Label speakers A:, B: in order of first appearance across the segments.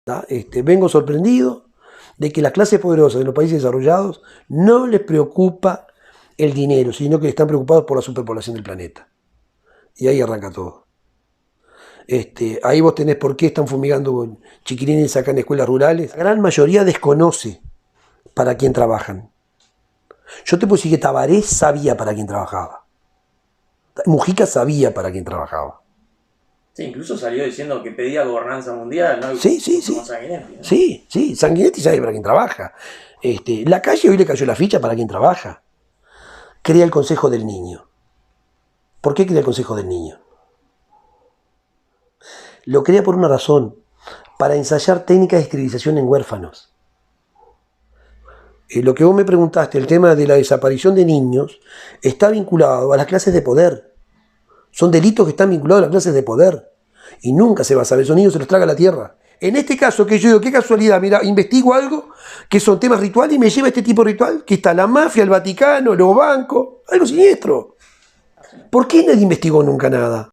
A: Vengo sorprendido de que las clases poderosas de los países desarrollados no les preocupa el dinero, sino que están preocupados por la superpoblación del planeta. Y ahí arranca todo. Ahí vos tenés por qué están fumigando con chiquilines acá en escuelas rurales. La gran mayoría desconoce para quién trabajan. Yo te puedo decir que Tabaré sabía para quién trabajaba. Mujica sabía para quién trabajaba.
B: Sí, incluso salió diciendo que pedía gobernanza mundial, ¿no?
A: Sí, sí,
B: Como
A: sí.
B: Sanguinetti, ¿no?
A: Sí, sí. Sanguinetti sabe para quién trabaja. La calle hoy le cayó la ficha para quién trabaja. Crea el Consejo del Niño. ¿Por qué crea el Consejo del Niño? Lo crea por una razón, para ensayar técnicas de esterilización en huérfanos. Lo que vos me preguntaste, el tema de la desaparición de niños, está vinculado a las clases de poder. Son delitos que están vinculados a las clases de poder. Y nunca se va a saber, esos niños se los traga la tierra. En este caso, que yo digo, qué casualidad, mira, investigo algo que son temas rituales y me lleva a este tipo de ritual, que está la mafia, el Vaticano, los bancos, algo siniestro. ¿Por qué nadie investigó nunca nada?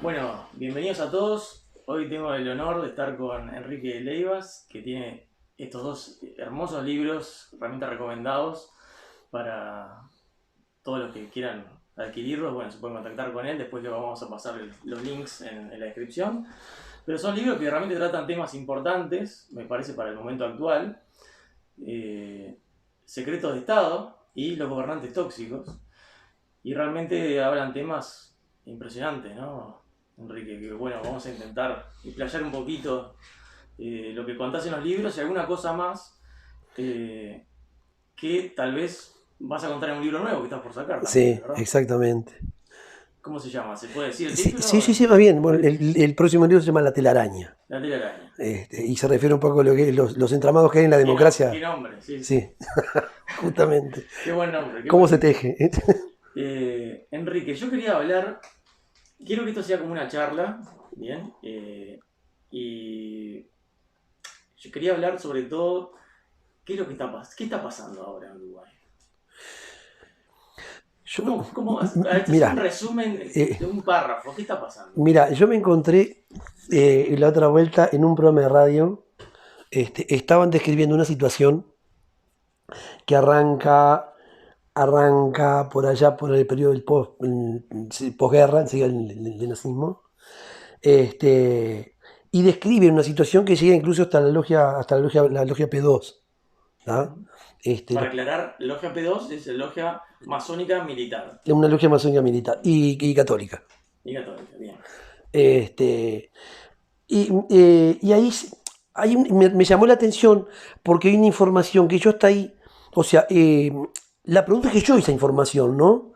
B: Bueno, bienvenidos a todos. Hoy tengo el honor de estar con Enrique Leivas, que tiene estos dos hermosos libros, herramientas recomendados para todos los que quieran adquirirlos. Bueno, se pueden contactar con él, después le vamos a pasar los links en la descripción. Pero son libros que realmente tratan temas importantes, me parece, para el momento actual. Secretos de Estado y los gobernantes tóxicos. Y realmente hablan temas impresionantes, ¿no, Enrique? Que bueno, vamos a intentar explayar un poquito lo que contás en los libros y alguna cosa más que tal vez vas a contar en un libro nuevo que estás por sacar también,
A: Sí,
B: ¿verdad?
A: exactamente.
B: ¿Cómo se llama? ¿Se puede decir el
A: Sí,
B: título?
A: sí, sí, sí, va bien. Bueno, el próximo libro se llama La telaraña.
B: La telaraña.
A: Y se refiere un poco a lo que, los entramados que hay en la
B: Qué
A: democracia.
B: nombre, sí, sí.
A: Sí, justamente.
B: Qué buen nombre. Qué
A: ¿Cómo
B: buen
A: se
B: nombre.
A: teje?
B: Enrique, yo quería hablar, quiero que esto sea como una charla, ¿bien? Y yo quería hablar sobre todo qué es lo que qué está pasando ahora en Uruguay.
A: Yo,
B: Esto es un
A: mira,
B: resumen de un párrafo, ¿qué está pasando?
A: mira, yo me encontré la otra vuelta en un programa de radio. Estaban describiendo una situación que arranca por allá por el periodo del posguerra, enseguida del nazismo. Y describen una situación que llega incluso hasta la logia P2. ¿Tá?
B: Para aclarar, Logia P2 es Logia Masónica Militar
A: Una logia masónica militar y católica.
B: y católica, bien.
A: Este, y ahí me llamó la atención porque hay una información que yo hasta ahí, o sea, la pregunta es que yo esa información, ¿no?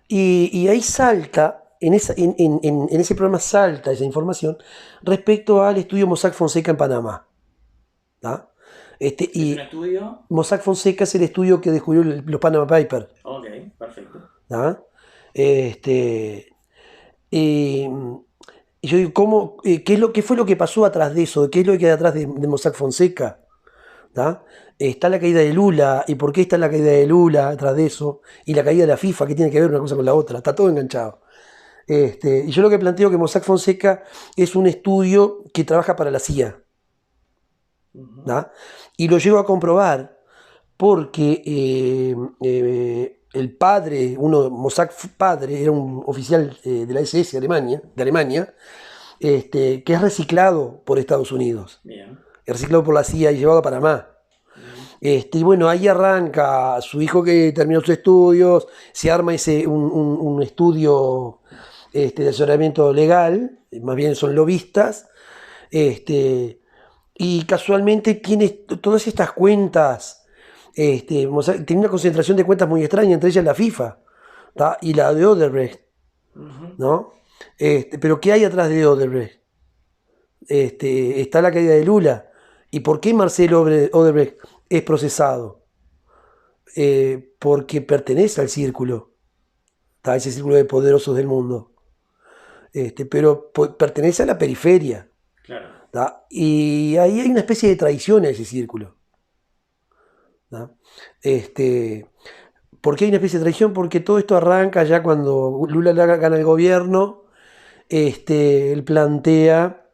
A: Y ahí salta, en ese programa salta esa información respecto al estudio Mossack Fonseca en Panamá. ¿Tá?
B: ¿Es un
A: Y
B: estudio?
A: Mossack Fonseca es el estudio que descubrió los Panama Papers.
B: Ok, perfecto.
A: ¿Tá? Este, y, y yo digo, ¿qué fue lo que pasó atrás de eso? ¿Qué es lo que hay atrás de Mossack Fonseca? ¿Tá? Está la caída de Lula, ¿y por qué está la caída de Lula atrás de eso? Y la caída de la FIFA, ¿qué tiene que ver una cosa con la otra? Está todo enganchado. Y yo lo que planteo que Mossack Fonseca es un estudio que trabaja para la CIA. ¿Tá? Y lo llego a comprobar porque el padre, Mossack padre, era un oficial de la SS de Alemania, que es reciclado por Estados Unidos,
B: Bien.
A: es reciclado por la CIA y llevado a Panamá. Y bueno, ahí arranca su hijo que terminó sus estudios, se arma un estudio de asesoramiento legal, más bien son lobistas, y casualmente tiene todas estas cuentas, tiene una concentración de cuentas muy extraña, entre ellas la FIFA, ¿tá? Y la de Odebrecht, ¿no? Pero ¿qué hay atrás de Odebrecht? Está la caída de Lula. ¿Y por qué Marcelo Odebrecht es procesado? Porque pertenece al círculo, ¿tá? Ese círculo de poderosos del mundo. Pero pertenece a la periferia.
B: Claro.
A: ¿Tá? Y ahí hay una especie de traición a ese círculo. ¿Tá? Este, ¿Por qué hay una especie de traición? Porque todo esto arranca ya cuando Lula gana el gobierno, él plantea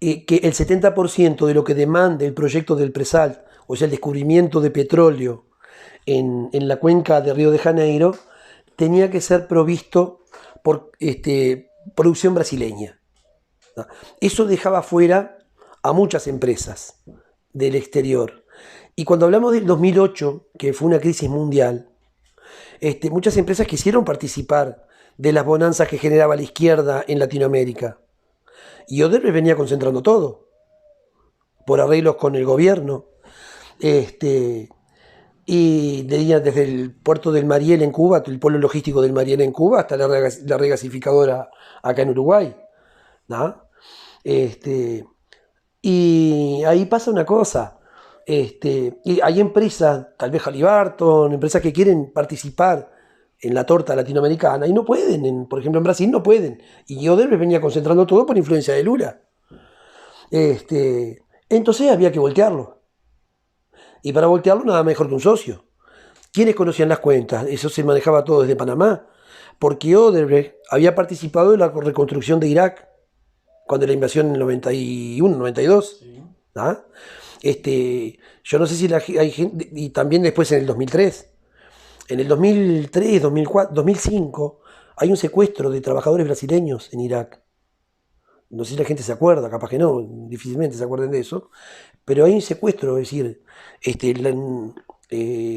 A: que el 70% de lo que demanda el proyecto del Presal, o sea, el descubrimiento de petróleo en la cuenca de Río de Janeiro, tenía que ser provisto por producción brasileña, ¿no? Eso dejaba fuera a muchas empresas del exterior. Y cuando hablamos del 2008, que fue una crisis mundial, muchas empresas quisieron participar de las bonanzas que generaba la izquierda en Latinoamérica. Y Odebrecht venía concentrando todo, por arreglos con el gobierno. Este, y desde el puerto del Mariel en Cuba, el polo logístico del Mariel en Cuba, hasta la regasificadora acá en Uruguay, ¿no? Este, y ahí pasa una cosa. Y hay empresas, tal vez Halliburton, empresas que quieren participar en la torta latinoamericana y no pueden. Por ejemplo, en Brasil no pueden. Y Odebrecht venía concentrando todo por influencia de Lula. Entonces había que voltearlo. Y para voltearlo nada mejor que un socio. ¿Quiénes conocían las cuentas? Eso se manejaba todo desde Panamá. Porque Odebrecht había participado en la reconstrucción de Irak cuando la invasión en el 91, 92.
B: Sí.
A: ¿Ah? Yo no sé si hay gente, y también después en el 2003. En el 2003, 2004, 2005 hay un secuestro de trabajadores brasileños en Irak. No sé si la gente se acuerda, capaz que no, difícilmente se acuerden de eso, pero hay un secuestro, es decir,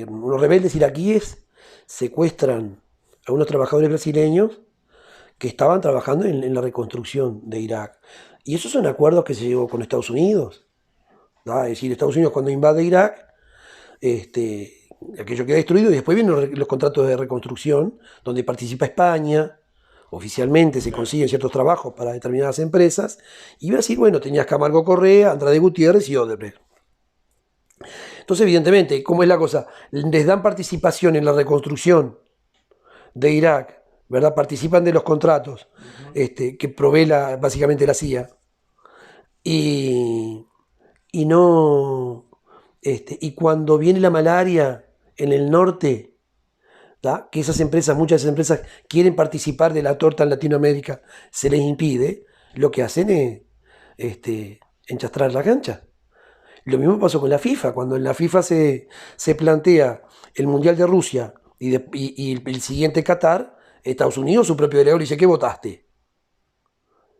A: unos rebeldes iraquíes secuestran a unos trabajadores brasileños que estaban trabajando en la reconstrucción de Irak. Y esos son acuerdos que se llegó con Estados Unidos, ¿no? Es decir, Estados Unidos cuando invade Irak, aquello queda destruido y después vienen los contratos de reconstrucción, donde participa España, oficialmente se consiguen ciertos trabajos para determinadas empresas, y Brasil, bueno, tenías Camargo Correa, Andrade Gutiérrez y Odebrecht. Entonces, evidentemente, ¿cómo es la cosa? Les dan participación en la reconstrucción de Irak, ¿verdad? Participan de los contratos que provee básicamente la CIA. Y, y no. Y cuando viene la malaria en el norte, ¿tá? Que esas empresas, muchas de esas empresas quieren participar de la torta en Latinoamérica, se les impide, lo que hacen es enchastrar la cancha. Lo mismo pasó con la FIFA, cuando en la FIFA se plantea el Mundial de Rusia y el siguiente Qatar, Estados Unidos, su propio delegado, le dice, ¿qué votaste?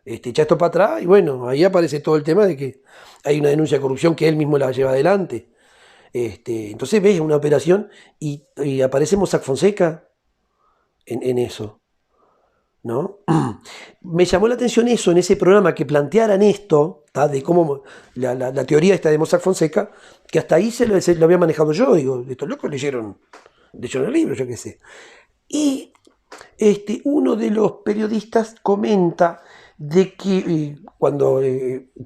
A: Echa esto para atrás y bueno, ahí aparece todo el tema de que hay una denuncia de corrupción que él mismo la lleva adelante. Entonces ves una operación y aparece Mossack Fonseca en eso, ¿no? Me llamó la atención eso en ese programa, que plantearan esto, ¿tá? De cómo la teoría esta de Mossack Fonseca, que hasta ahí se lo había manejado yo. Digo, estos locos leyeron el libro, yo qué sé. Y uno de los periodistas comenta de que cuando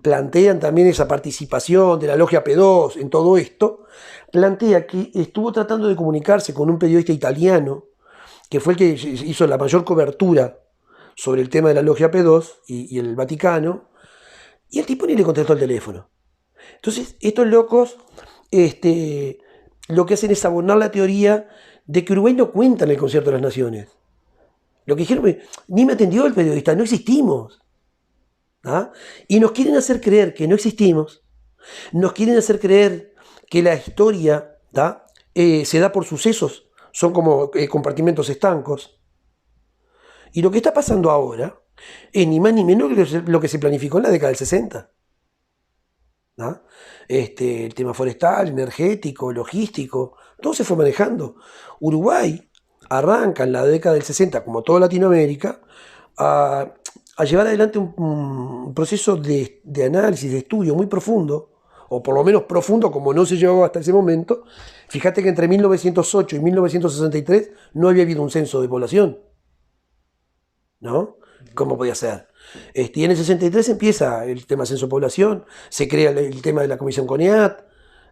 A: plantean también esa participación de la logia P2 en todo esto, plantea que estuvo tratando de comunicarse con un periodista italiano, que fue el que hizo la mayor cobertura sobre el tema de la logia P2 y el Vaticano, y el tipo ni le contestó el teléfono. Entonces, estos locos lo que hacen es abonar la teoría de que Uruguay no cuenta en el Concierto de las Naciones. Lo que dijeron, ni me atendió el periodista, no existimos. ¿Ah? Y nos quieren hacer creer que no existimos, nos quieren hacer creer que la historia se da por sucesos, son como compartimentos estancos. Y lo que está pasando ahora es ni más ni menos que lo que se planificó en la década del 60. ¿Ah? El tema forestal, energético, logístico, todo se fue manejando. Uruguay arranca en la década del 60, como toda Latinoamérica, a llevar adelante un proceso de análisis, de estudio muy profundo, o por lo menos profundo como no se llevaba hasta ese momento. Fíjate que entre 1908 y 1963 no había habido un censo de población, ¿no? ¿Cómo podía ser? Y en el 63 empieza el tema censo de población, se crea el tema de la comisión CONEAT,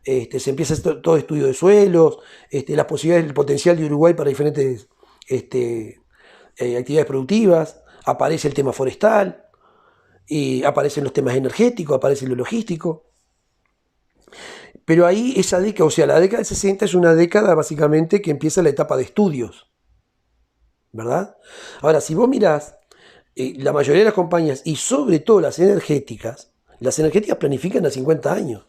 A: se empieza todo estudio de suelos, las posibilidades, el potencial de Uruguay para diferentes actividades productivas, aparece el tema forestal, y aparecen los temas energéticos, aparece lo logístico. Pero ahí esa década, o sea, la década del 60 es una década básicamente que empieza la etapa de estudios, ¿verdad? Ahora, si vos mirás, la mayoría de las compañías, y sobre todo las energéticas planifican a 50 años,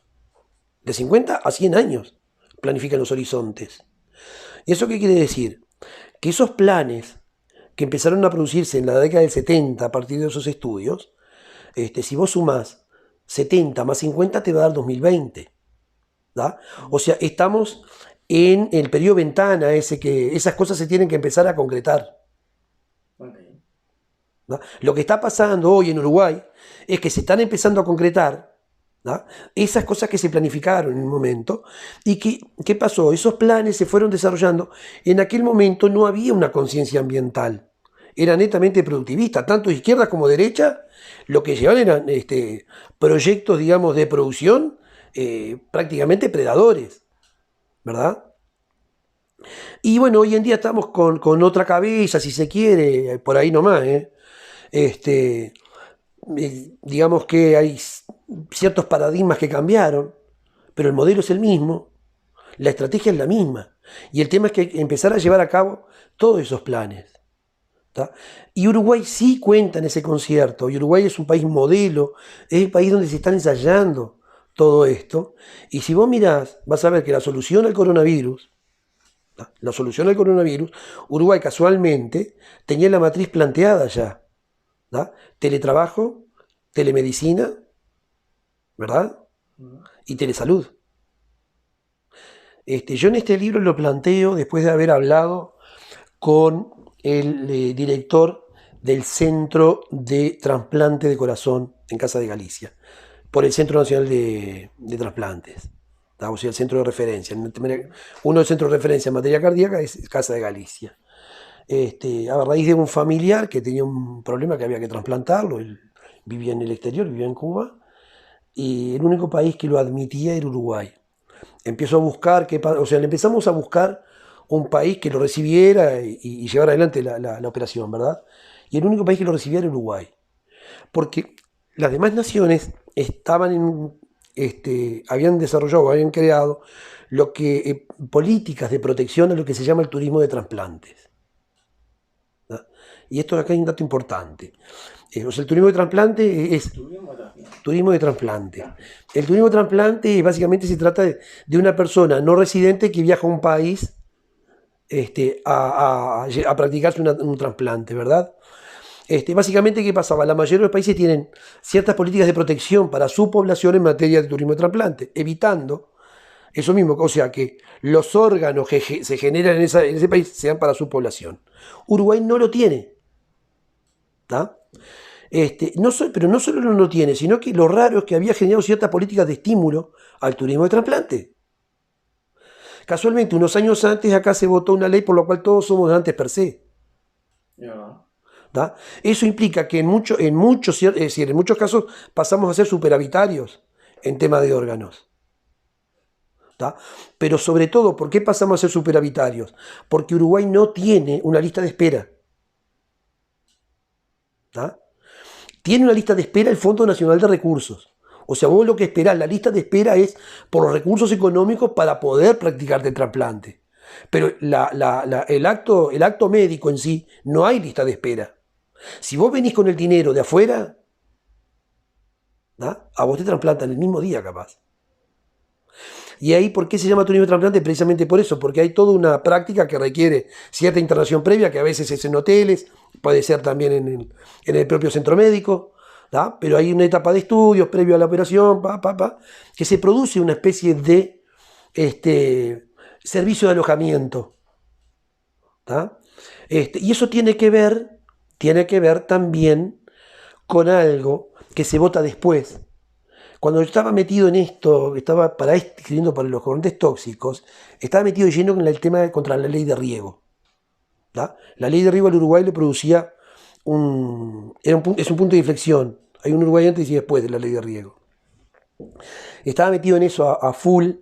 A: de 50 a 100 años planifican los horizontes. ¿Y eso qué quiere decir? Que esos planes que empezaron a producirse en la década del 70 a partir de esos estudios, si vos sumás 70 más 50 te va a dar 2020. ¿Da? O sea, estamos en el periodo ventana ese que esas cosas se tienen que empezar a concretar.
B: Okay.
A: ¿Da? Lo que está pasando hoy en Uruguay es que se están empezando a concretar, ¿da? Esas cosas que se planificaron en un momento. ¿Y qué pasó? Esos planes se fueron desarrollando. En aquel momento no había una conciencia ambiental. Era netamente productivista, tanto izquierda como derecha. Lo que llevaban eran proyectos, digamos, de producción prácticamente predadores, ¿verdad? Y bueno, hoy en día estamos con otra cabeza, si se quiere, por ahí nomás, ¿eh? Este, digamos que hay ciertos paradigmas que cambiaron, pero el modelo es el mismo, la estrategia es la misma. Y el tema es que empezar a llevar a cabo todos esos planes. ¿Tá? Y Uruguay sí cuenta en ese concierto, y Uruguay es un país modelo, es el país donde se están ensayando todo esto. Y si vos mirás, vas a ver que la solución al coronavirus, ¿tá? La solución al coronavirus, Uruguay casualmente tenía la matriz planteada ya, ¿tá? Teletrabajo, telemedicina, ¿verdad? Y telesalud. Yo en este libro lo planteo después de haber hablado con el director del Centro de Trasplante de Corazón en Casa de Galicia, por el Centro Nacional de Trasplantes, ¿tá? O sea, el centro de referencia. Uno de los centros de referencia en materia cardíaca es Casa de Galicia. A raíz de un familiar que tenía un problema que había que trasplantarlo, él vivía en el exterior, vivía en Cuba, y el único país que lo admitía era Uruguay. Empezó a buscar, o sea, le empezamos a buscar un país que lo recibiera y llevara adelante la operación, ¿verdad? Y el único país que lo recibía era Uruguay. Porque las demás naciones habían desarrollado, habían creado políticas de protección a lo que se llama el turismo de trasplantes. ¿Da? Y esto acá hay un dato importante. O sea, el turismo de trasplante es turismo de trasplante. El turismo de trasplante básicamente se trata de una persona no residente que viaja a un país a practicarse un trasplante, ¿verdad? Básicamente, ¿qué pasaba? La mayoría de los países tienen ciertas políticas de protección para su población en materia de turismo de trasplante, evitando eso mismo, o sea, que los órganos que se generan en ese país sean para su población. Uruguay no lo tiene, ¿tá? Pero no solo no lo tiene, sino que lo raro es que había generado ciertas políticas de estímulo al turismo de trasplante. Casualmente, unos años antes acá se votó una ley por la cual todos somos donantes per se. ¿Da? Eso implica que en muchos casos pasamos a ser superavitarios en tema de órganos. ¿Da? Pero sobre todo, ¿por qué pasamos a ser superavitarios? Porque Uruguay no tiene una lista de espera. ¿Da? Tiene una lista de espera el Fondo Nacional de Recursos. O sea, vos lo que esperás, la lista de espera es por los recursos económicos para poder practicarte el trasplante. Pero el acto médico en sí, no hay lista de espera. Si vos venís con el dinero de afuera, ¿da? A vos te trasplantan el mismo día capaz. Y ahí, ¿por qué se llama turismo de trasplante? Precisamente por eso, porque hay toda una práctica que requiere cierta internación previa, que a veces es en hoteles, puede ser también en el propio centro médico, ¿da? Pero hay una etapa de estudios previo a la operación, que se produce una especie de servicio de alojamiento, ¿da? Y eso tiene que ver también con algo que se vota después. Cuando yo estaba metido en esto, estaba escribiendo para los corrientes tóxicos, estaba metido lleno con el tema contra la ley de riego. ¿Da? La ley de riego al Uruguay le producía es un punto de inflexión. Hay un Uruguay antes y después de la ley de riego. Estaba metido en eso a full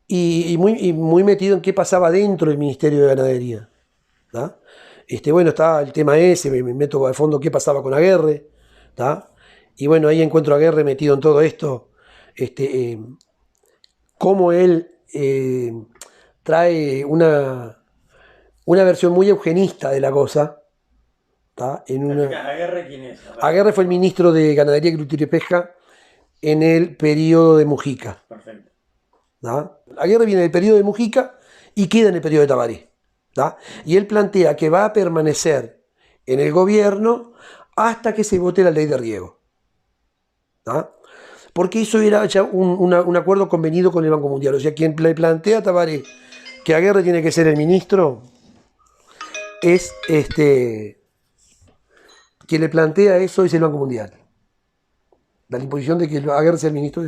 A: y muy metido en qué pasaba dentro del Ministerio de Ganadería. ¿Da? Bueno, estaba el tema ese, me meto al fondo qué pasaba con Aguerre, ¿da? Y bueno, ahí encuentro a Aguerre metido en todo esto, cómo él trae una versión muy eugenista de la cosa. ¿Tá?
B: ¿Aguerre quién es?
A: Aguerre fue el ministro de Ganadería, Agricultura y Pesca en el periodo de Mujica.
B: Perfecto.
A: ¿Tá? Aguirre viene del periodo de Mujica y queda en el periodo de Tabaré. ¿Tá? Y él plantea que va a permanecer en el gobierno hasta que se vote la ley de riego. ¿Tá? Porque eso era ya un acuerdo convenido con el Banco Mundial. O sea, quien le plantea a Tabaré que Aguirre tiene que ser el ministro es quien le plantea eso es el Banco Mundial. La imposición de que Aguirre sea el ministro.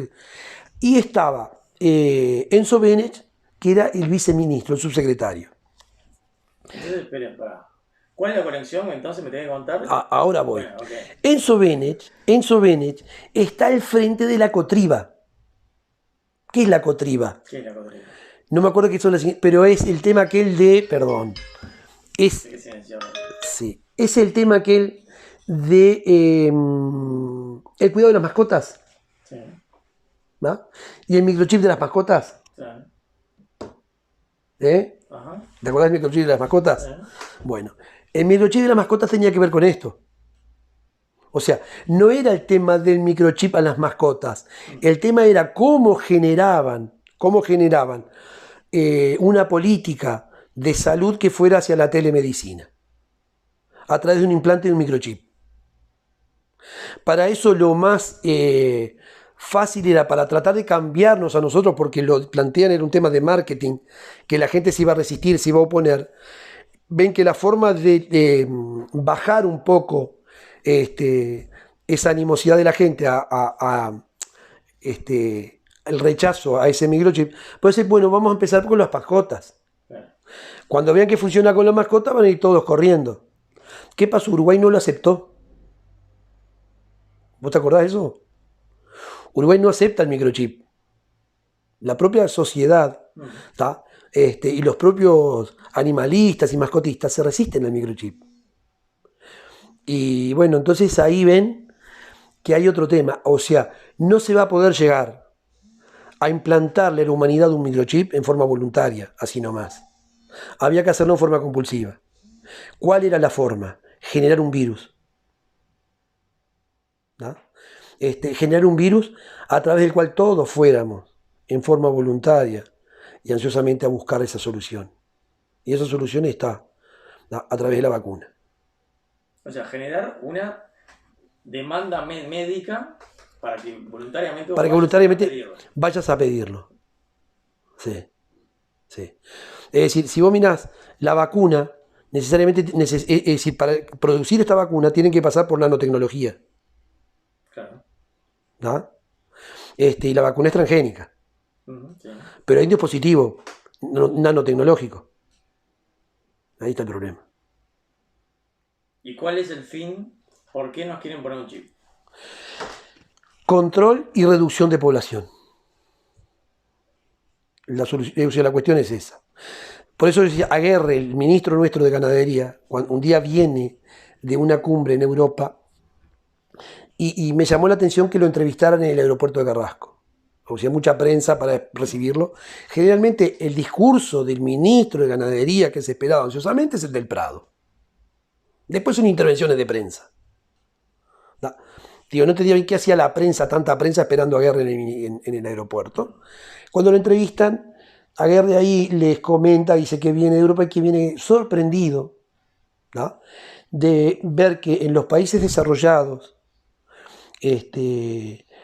A: Y estaba Enzo Benech, que era el viceministro, el subsecretario.
B: Entonces, esperen, para. ¿Cuál es la conexión? Entonces me tenés que contar.
A: Ahora voy.
B: Bueno, okay.
A: Enzo Benech está al frente de la Cotriba. ¿Qué es la Cotriba?
B: ¿Qué es la Cotriba?
A: No me acuerdo qué son las, pero es el tema aquel de, perdón, es el tema aquel de el cuidado de las mascotas.
B: Sí.
A: ¿Va? Y el microchip de las mascotas.
B: Sí.
A: Ajá. ¿Te acordás del microchip de las mascotas?
B: Sí.
A: Bueno, el microchip de las mascotas tenía que ver con esto. O sea, no era el tema del microchip a las mascotas. El tema era cómo generaban una política de salud que fuera hacia la telemedicina a través de un implante de un microchip. Para eso lo más fácil era para tratar de cambiarnos a nosotros, porque lo plantean era un tema de marketing, que la gente se iba a resistir, se iba a oponer. Ven que la forma de bajar un poco esa animosidad de la gente el rechazo a ese microchip, puede ser, bueno, vamos a empezar con las mascotas. Cuando vean que funciona con las mascotas van a ir todos corriendo. ¿Qué pasó? Uruguay no lo aceptó. ¿Vos te acordás de eso? Uruguay no acepta el microchip. La propia sociedad y los propios animalistas y mascotistas se resisten al microchip. Y bueno, entonces ahí ven que hay otro tema. O sea, no se va a poder llegar a implantarle a la humanidad un microchip en forma voluntaria, así nomás. Había que hacerlo en forma compulsiva. ¿Cuál era la forma? Generar un virus. Generar un virus a través del cual todos fuéramos en forma voluntaria y ansiosamente a buscar esa solución. Y esa solución está a través de la vacuna.
B: O sea, generar una demanda médica para que voluntariamente
A: vayas a pedirlo. Sí, sí. Es decir, si vos mirás la vacuna, necesariamente, es decir, para producir esta vacuna tienen que pasar por nanotecnología.
B: Claro.
A: Y la vacuna es transgénica.
B: Sí.
A: Pero hay un dispositivo nanotecnológico. Ahí está el problema.
B: ¿Y cuál es el fin? ¿Por qué nos quieren poner un chip?
A: Control y reducción de población. La cuestión es esa. Por eso decía Aguerre, el ministro nuestro de Ganadería, cuando un día viene de una cumbre en Europa y me llamó la atención que lo entrevistaran en el aeropuerto de Carrasco. O sea, mucha prensa para recibirlo. Generalmente el discurso del ministro de Ganadería que se esperaba ansiosamente es el del Prado. Después son intervenciones de prensa. Digo, no te digo qué hacía la prensa, tanta prensa esperando a Aguerre en el aeropuerto. Cuando lo entrevistan, Aguerre ahí les comenta, dice que viene de Europa y que viene sorprendido de ver que en los países desarrollados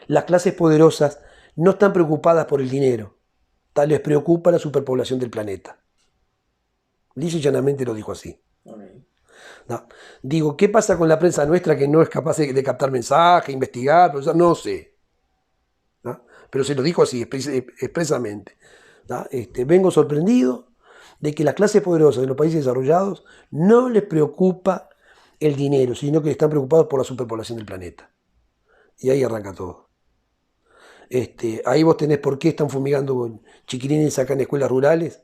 A: las clases poderosas no están preocupadas por el dinero, les preocupa la superpoblación del planeta. Lisa y llanamente lo dijo así.
B: Okay.
A: Digo, ¿qué pasa con la prensa nuestra que no es capaz de captar mensajes, investigar? No sé. Pero se lo dijo así, expresamente. Vengo sorprendido de que las clases poderosas de los países desarrollados no les preocupa el dinero, sino que están preocupados por la superpoblación del planeta. Y ahí arranca todo. Ahí vos tenés por qué están fumigando con chiquilines acá en escuelas rurales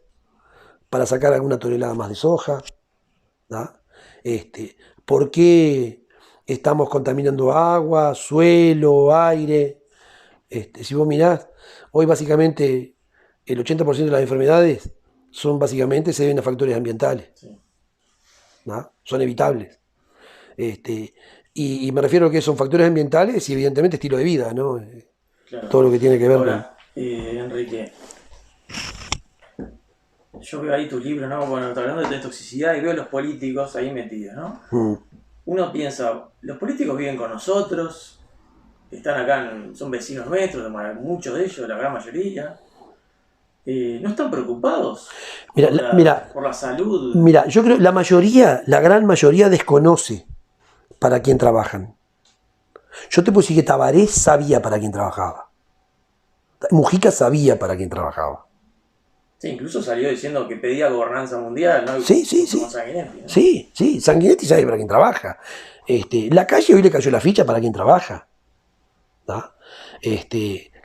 A: para sacar alguna tonelada más de soja. ¿Por qué estamos contaminando agua, suelo, aire? Si vos mirás, hoy básicamente el 80% de las enfermedades son básicamente, se deben a factores ambientales,
B: Sí,
A: ¿no? Son evitables. Y me refiero a que son factores ambientales y evidentemente estilo de vida, ¿no?
B: claro.
A: Todo lo que tiene que ver con...
B: Ahora, Enrique, yo veo ahí tu libro, ¿no? Bueno, está hablando de toxicidad y veo los políticos ahí metidos, ¿no?
A: Mm.
B: Uno piensa, los políticos viven con nosotros, están acá, son vecinos nuestros, muchos de ellos, la gran mayoría. No están preocupados
A: Mira,
B: por la salud.
A: mira, yo creo que la mayoría, la gran mayoría desconoce para quién trabajan. Yo te puedo decir que Tabaré sabía para quién trabajaba. Mujica sabía para quién trabajaba.
B: Sí, incluso salió diciendo que pedía gobernanza mundial, ¿no?
A: Sí, sí,
B: Como
A: sí.
B: Sanguinetti, ¿no?
A: Sí, sí, Sanguinetti sabe para quién trabaja. La calle hoy le cayó la ficha para quién trabaja. ¿Tá?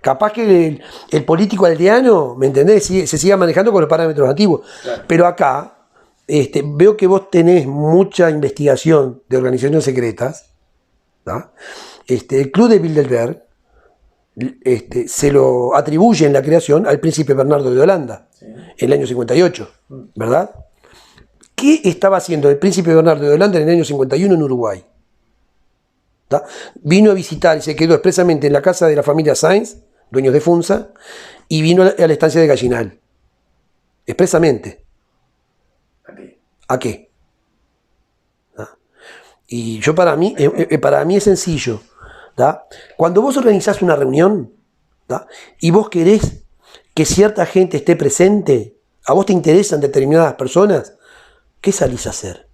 A: Capaz que el político aldeano, ¿me entendés? Se siga manejando con los parámetros antiguos.
B: Claro.
A: Pero acá veo que vos tenés mucha investigación de organizaciones secretas. ¿Tá? El Club de Bilderberg se lo atribuye en la creación al príncipe Bernardo de Holanda,
B: Sí.
A: en el año 58, ¿verdad? ¿Qué estaba haciendo el príncipe Bernardo de Holanda en el año 51 en Uruguay? ¿Tá? Vino a visitar y se quedó expresamente en la casa de la familia Sainz, dueños de Funza, y vino a la estancia de Gallinal. Expresamente.
B: Aquí.
A: ¿A qué? ¿Tá? Y yo para mí es sencillo. ¿Tá? Cuando vos organizás una reunión, ¿tá? Y vos querés que cierta gente esté presente, a vos te interesan determinadas personas, ¿qué salís a hacer?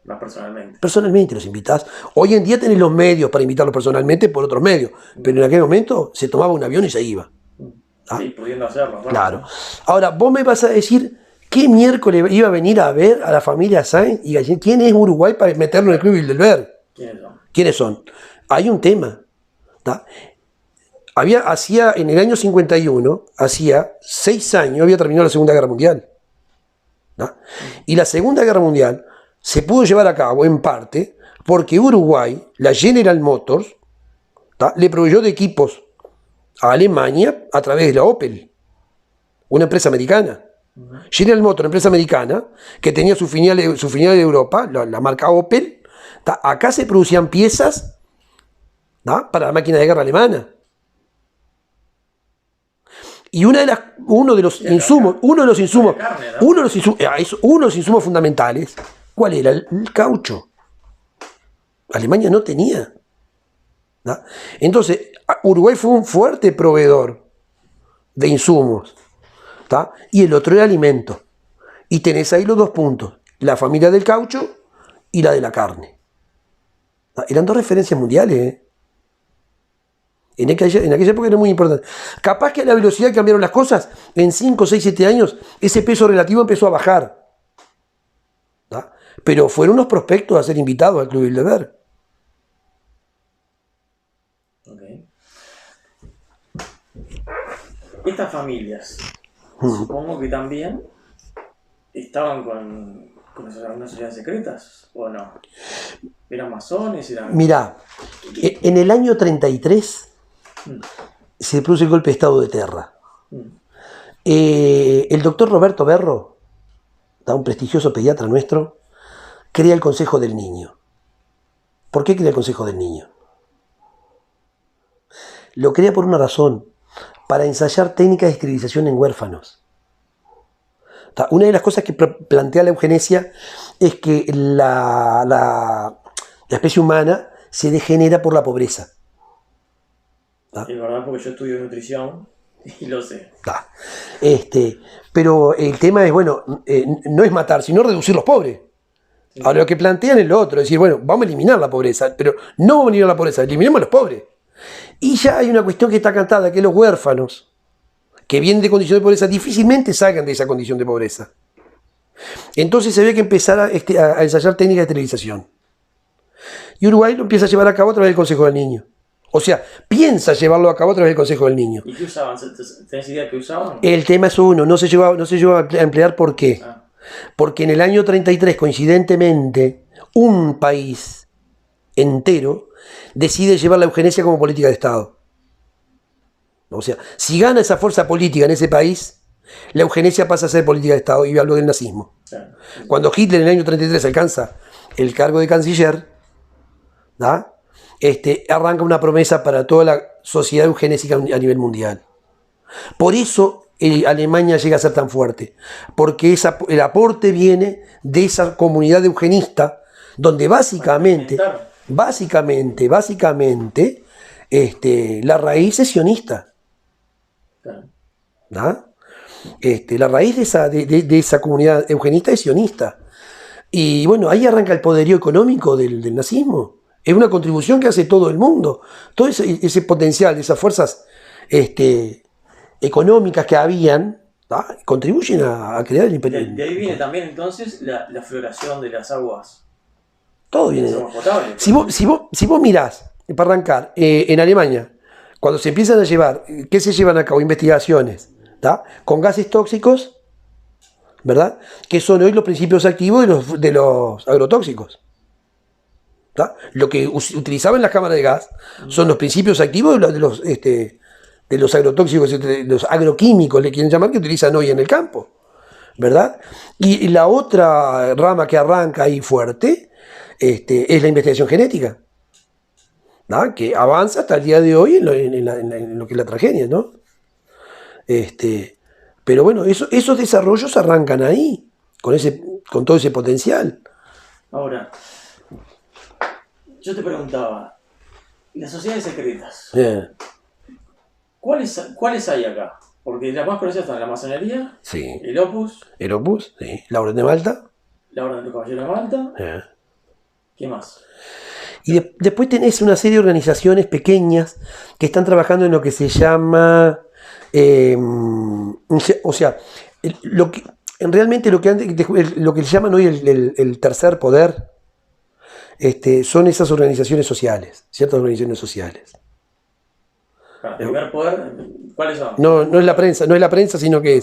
B: Más personalmente.
A: Personalmente los invitás. Hoy en día tenés los medios para invitarlos personalmente por otros medios, pero en aquel momento se tomaba un avión y se iba. ¿Ah?
B: Sí, pudiendo hacerlo. ¿No?
A: Claro. Ahora, vos me vas a decir qué miércoles iba a venir a ver a la familia Sainz y decir quién es Uruguay para meterlo en el Club Bilderberg.
B: ¿Quiénes son?
A: ¿Quiénes son? Hay un tema. ¿Tá? Hacía, en el año 51, hacía 6 años había terminado la Segunda Guerra Mundial. ¿Tá? Y la Segunda Guerra Mundial se pudo llevar a cabo en parte porque Uruguay, la General Motors, ¿tá? Le proveyó de equipos a Alemania a través de la Opel, una empresa americana. General Motors, empresa americana, que tenía su filial de Europa, la marca Opel. ¿Tá? Acá se producían piezas, ¿tá? Para la máquina de guerra alemana. Y uno de los insumos fundamentales, ¿cuál era? El caucho. Alemania no tenía. ¿No? Entonces, Uruguay fue un fuerte proveedor de insumos. ¿Tá? Y el otro era alimento. Y tenés ahí los dos puntos, la familia del caucho y la de la carne. ¿Tá? Eran dos referencias mundiales, ¿eh? En aquella época era muy importante. Capaz que a la velocidad que cambiaron las cosas, en 5, 6, 7 años, ese peso relativo empezó a bajar. ¿Tá? Pero fueron unos prospectos a ser invitados al Club Bilderberg.
B: Okay. Estas familias, supongo que también estaban con esas sociedades secretas, ¿o no? ¿Eran masones?
A: Mirá, en el año 33 se produce el golpe de Estado de Terra. El doctor Roberto Berro, un prestigioso pediatra nuestro, crea el Consejo del Niño. ¿Por qué crea el Consejo del Niño? Lo crea por una razón, para ensayar técnicas de esterilización en huérfanos. Una de las cosas que plantea la eugenesia es que la especie humana se degenera por la pobreza.
B: Es verdad, porque yo estudio nutrición y lo sé.
A: Pero el tema es, bueno, no es matar, sino reducir los pobres. Sí. Ahora lo que plantean es lo otro, es decir, bueno, vamos a eliminar la pobreza, pero no vamos a eliminar la pobreza, eliminemos a los pobres. Y ya hay una cuestión que está cantada, que los huérfanos, que vienen de condición de pobreza, difícilmente salgan de esa condición de pobreza. Entonces se ve que empezar a ensayar técnicas de esterilización. Y Uruguay lo empieza a llevar a cabo a través del Consejo del Niño. O sea, piensa llevarlo a cabo a través del Consejo del Niño.
B: ¿Y qué usaban? ¿Tenés idea de qué usaban?
A: El tema es uno, no se llevó a emplear. ¿Por qué? Porque en el año 33, coincidentemente, un país entero decide llevar la eugenesia como política de Estado. O sea, si gana esa fuerza política en ese país, la eugenesia pasa a ser política de Estado, y hablo del nazismo.
B: Claro.
A: Cuando Hitler en el año 33 alcanza el cargo de canciller, ¿da? Arranca una promesa para toda la sociedad eugenésica a nivel mundial. Por eso Alemania llega a ser tan fuerte, porque el aporte viene de esa comunidad eugenista, donde básicamente, la raíz es sionista.
B: Claro.
A: ¿Da? La raíz de esa comunidad eugenista es sionista. Y bueno, ahí arranca el poderío económico del nazismo. Es una contribución que hace todo el mundo. Todo ese potencial, esas fuerzas económicas que habían, ¿da? Contribuyen a crear el imperio.
B: De ahí viene también entonces la floración de las aguas.
A: Todo viene.
B: Las aguas potables.
A: Si vos mirás, para arrancar, en Alemania, cuando se empiezan a llevar, ¿qué se llevan a cabo? Investigaciones, ¿da? Con gases tóxicos, ¿verdad? Que son hoy los principios activos de los agrotóxicos. ¿Da? Lo que utilizaban en las cámaras de gas son los principios activos de los agrotóxicos, de los agroquímicos, le quieren llamar, que utilizan hoy en el campo, ¿verdad? Y la otra rama que arranca ahí fuerte es la investigación genética, ¿da? Que avanza hasta el día de hoy en lo que es la transgenia, ¿no? Pero bueno, esos desarrollos arrancan ahí, con todo ese potencial.
B: Ahora, yo te preguntaba, las sociedades secretas, ¿cuáles hay acá? Porque las más conocidas están la masonería,
A: Sí.
B: el Opus,
A: Sí. La Orden de Malta.
B: la Orden del Caballero de Malta. ¿Qué más?
A: Y después tenés una serie de organizaciones pequeñas que están trabajando en lo que se llama, o sea, realmente lo que se llaman hoy el tercer poder, son esas organizaciones sociales, ciertas organizaciones sociales.
B: Para el primer poder, ¿cuáles son?
A: No es la prensa, sino que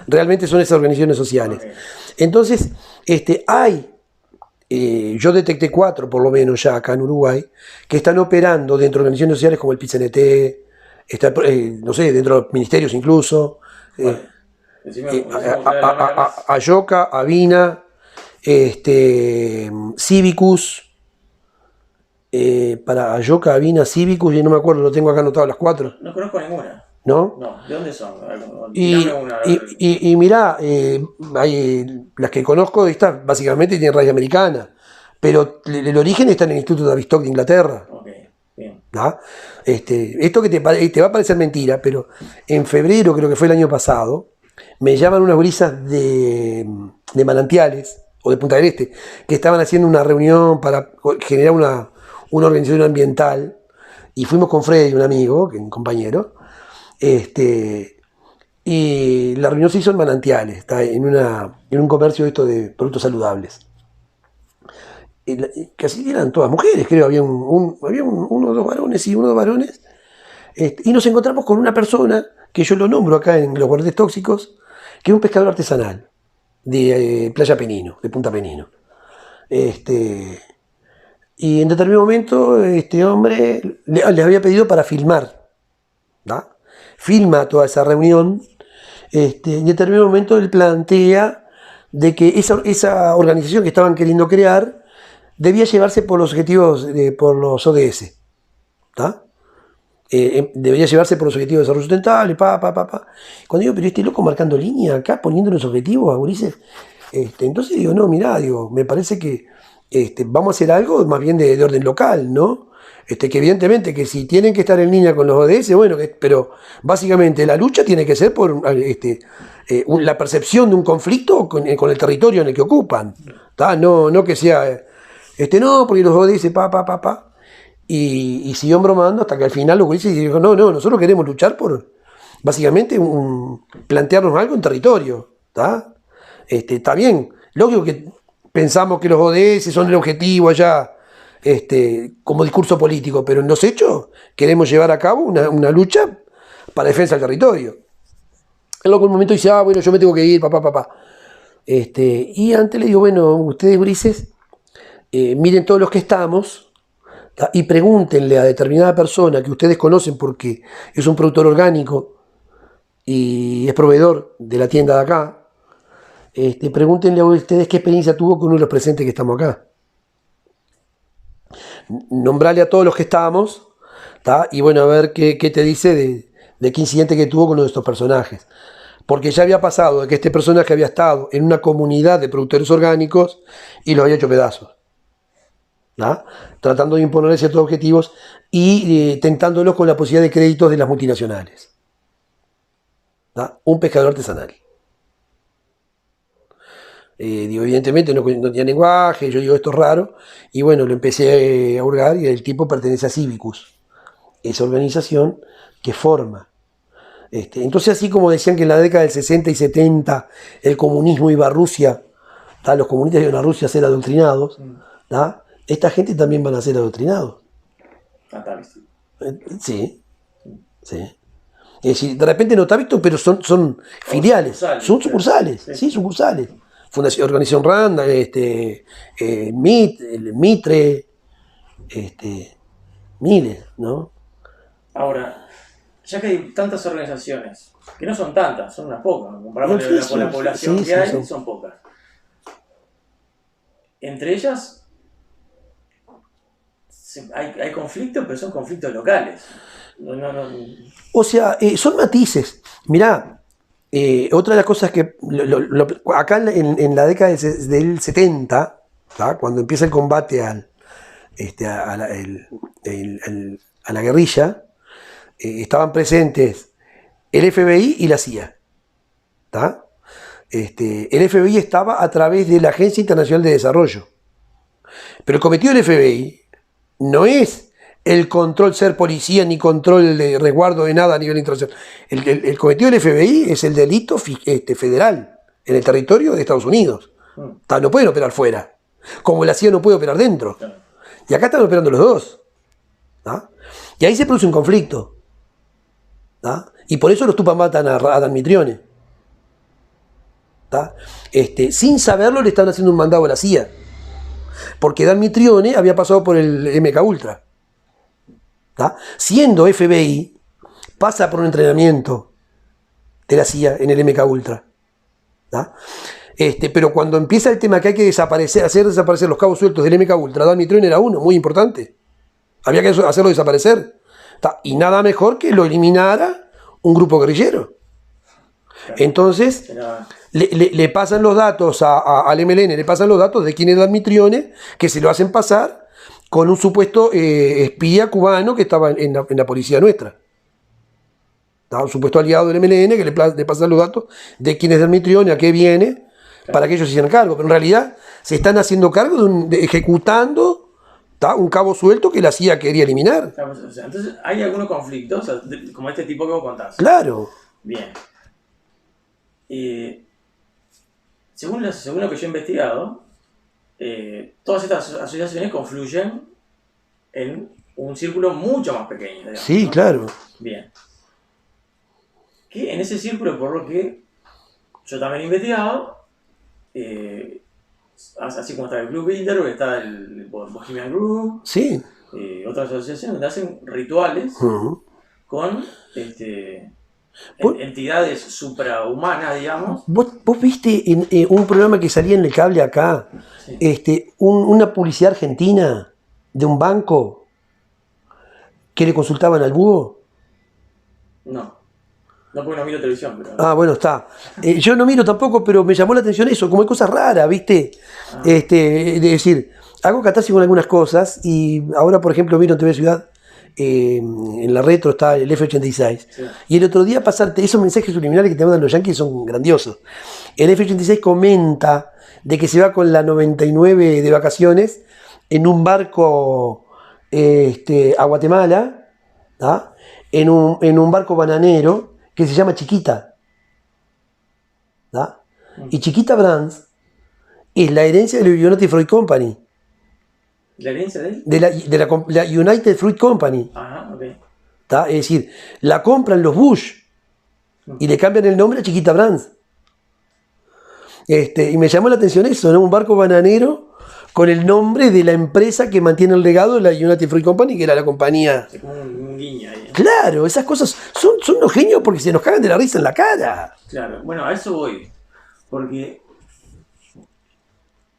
A: realmente son esas organizaciones sociales.
B: Okay.
A: Entonces, yo detecté 4, por lo menos ya acá en Uruguay, que están operando dentro de organizaciones sociales como el PIT-CNT, no sé, dentro de los ministerios incluso, Ayoca, Avina, Civicus, para Ayoca, Avina, Civicus, y no me acuerdo, lo tengo acá anotado las 4.
B: No conozco ninguna.
A: ¿No?
B: No, ¿de dónde son?
A: Y mirá, las que conozco, estas básicamente tienen raíz americana, pero el origen está en el Instituto Tavistock de Inglaterra.
B: Okay, bien.
A: ¿Da? Esto que te va a parecer mentira, pero en febrero, creo que fue el año pasado, me llaman unas brisas de Manantiales, o de Punta del Este, que estaban haciendo una reunión para generar una organización ambiental, y fuimos con Freddy, un amigo, un compañero, y la reunión se hizo en Manantiales, está en un comercio de productos saludables. Casi eran todas mujeres, creo, había uno o dos varones, y nos encontramos con una persona que yo lo nombro acá en los guardias tóxicos, que es un pescador artesanal de Playa Penino, de Punta Penino. Y en determinado momento este hombre les había pedido para filmar, ¿da? Filma toda esa reunión, y en determinado momento él plantea de que esa organización que estaban queriendo crear debía llevarse por los objetivos, por los ODS, ¿tá? Debería llevarse por los objetivos de desarrollo sustentable, Cuando digo, pero este loco marcando línea acá, poniendo los objetivos a Ulises, entonces digo, no, mirá, me parece que vamos a hacer algo más bien de orden local, ¿no? Que evidentemente que si tienen que estar en línea con los ODS, bueno, pero básicamente la lucha tiene que ser por la percepción de un conflicto con el territorio en el que ocupan, ¿tá? No que sea, no, porque los ODS, y siguió bromando hasta que al final los gurises dijeron, no, nosotros queremos luchar por, básicamente, plantearnos algo en territorio, ¿tá? Está bien, lógico que pensamos que los ODS son el objetivo allá, como discurso político, pero en los hechos queremos llevar a cabo una lucha para defensa del territorio. En algún momento dice, bueno, yo me tengo que ir, Y antes le digo, bueno, ustedes, gurises, miren todos los que estamos, ¿tá? Y pregúntenle a determinada persona que ustedes conocen porque es un productor orgánico y es proveedor de la tienda de acá, pregúntenle a ustedes qué experiencia tuvo con uno de los presentes que estamos acá. Nombrarle a todos los que estábamos, ¿tá? Y bueno, a ver qué te dice de qué incidente que tuvo con uno de estos personajes. Porque ya había pasado de que este personaje había estado en una comunidad de productores orgánicos y los había hecho pedazos, ¿tá? Tratando de imponer ciertos objetivos y tentándolos con la posibilidad de créditos de las multinacionales, ¿tá? Un pescador artesanal. Evidentemente no tenía lenguaje, yo digo esto es raro, y bueno, lo empecé a hurgar y el tipo pertenece a Civicus, esa organización que forma. Entonces, así como decían que en la década del 60 y 70 el comunismo iba a Rusia, ¿tá? Los comunistas iban a Rusia a ser adoctrinados, ¿tá? Esta gente también van a ser adoctrinados. Sí, sí. Es decir, de repente no está visto, pero son filiales, son sucursales, sí, sucursales. Fundación, Organización Randa, MIT, el Mitre, miles, ¿no?
B: Ahora, ya que hay tantas organizaciones, que no son tantas, son unas pocas, comparado con la población que hay, son pocas. Entre ellas hay conflictos, pero son conflictos locales.
A: O sea, son matices. Mirá, otra de las cosas que acá en la década del 70, ¿tá? Cuando empieza el combate a la guerrilla, estaban presentes el FBI y la CIA, ¿tá? El FBI estaba a través de la Agencia Internacional de Desarrollo. Pero el cometido del FBI no es el control, ser policía, ni control de resguardo de nada a nivel internacional. El cometido del FBI es el delito federal en el territorio de Estados Unidos. No pueden operar fuera, como la CIA no puede operar dentro. Y acá están operando los dos, ¿tá? Y ahí se produce un conflicto, ¿tá? Y por eso los Tupas matan a Dan Mitrione, ¿tá? Sin saberlo le están haciendo un mandado a la CIA, porque Dan Mitrione había pasado por el MK Ultra, ¿tá? Siendo FBI, pasa por un entrenamiento de la CIA en el MK Ultra, ¿tá? Pero cuando empieza el tema que hay que hacer desaparecer los cabos sueltos del MK Ultra, Dan Mitrione era uno muy importante. Había que hacerlo desaparecer, ¿tá? Y nada mejor que lo eliminara un grupo guerrillero. Entonces le pasan los datos al MLN, le pasan los datos de quién es Dan Mitrione, que se lo hacen pasar con un supuesto espía cubano que estaba en la policía nuestra. ¿Tá? Un supuesto aliado del MLN que le pasan los datos de quién es Dan Mitrione, a qué viene, para que ellos se hicieran cargo. Pero en realidad se están haciendo cargo ejecutando, ¿tá? Un cabo suelto que la CIA quería eliminar.
B: Entonces, ¿hay algunos conflictos, como este tipo que vos contás?
A: Claro.
B: Bien. Según lo que yo he investigado, todas estas asociaciones confluyen en un círculo mucho más pequeño, digamos,
A: sí, ¿no? Claro.
B: Bien. Que en ese círculo, por lo que yo también he investigado, así como está el Club Bilderberg, está el Bohemian Group,
A: sí.
B: Otras asociaciones donde hacen rituales con entidades suprahumanas, digamos.
A: ¿Vos viste en un programa que salía en el cable acá, sí, una publicidad argentina de un banco que le consultaban al búho?
B: No. No, porque no miro televisión. Pero...
A: Ah, bueno, está. Yo no miro tampoco, pero me llamó la atención eso, como hay cosas raras, ¿viste? De decir, hago catarsis con algunas cosas y ahora, por ejemplo, miro en TV Ciudad, en la retro está el F-86. Sí. Y el otro día pasarte esos mensajes subliminales que te mandan los yankees son grandiosos. El F-86 comenta de que se va con la 99 de vacaciones en un barco a Guatemala, ¿tá? en un barco bananero que se llama Chiquita, ¿tá? Y Chiquita Brands es la herencia de la United Fruit Company.
B: ¿La herencia de él?
A: De la United Fruit Company.
B: Ajá, ok.
A: ¿Tá? Es decir, la compran los Bush y le cambian el nombre a Chiquita Brands. Y me llamó la atención eso, ¿no? Un barco bananero con el nombre de la empresa que mantiene el legado de la United Fruit Company, que era la compañía.
B: Es como un guiño ahí.
A: Claro, esas cosas son unos genios porque se nos cagan de la risa en la cara.
B: Claro, bueno, a eso voy. Porque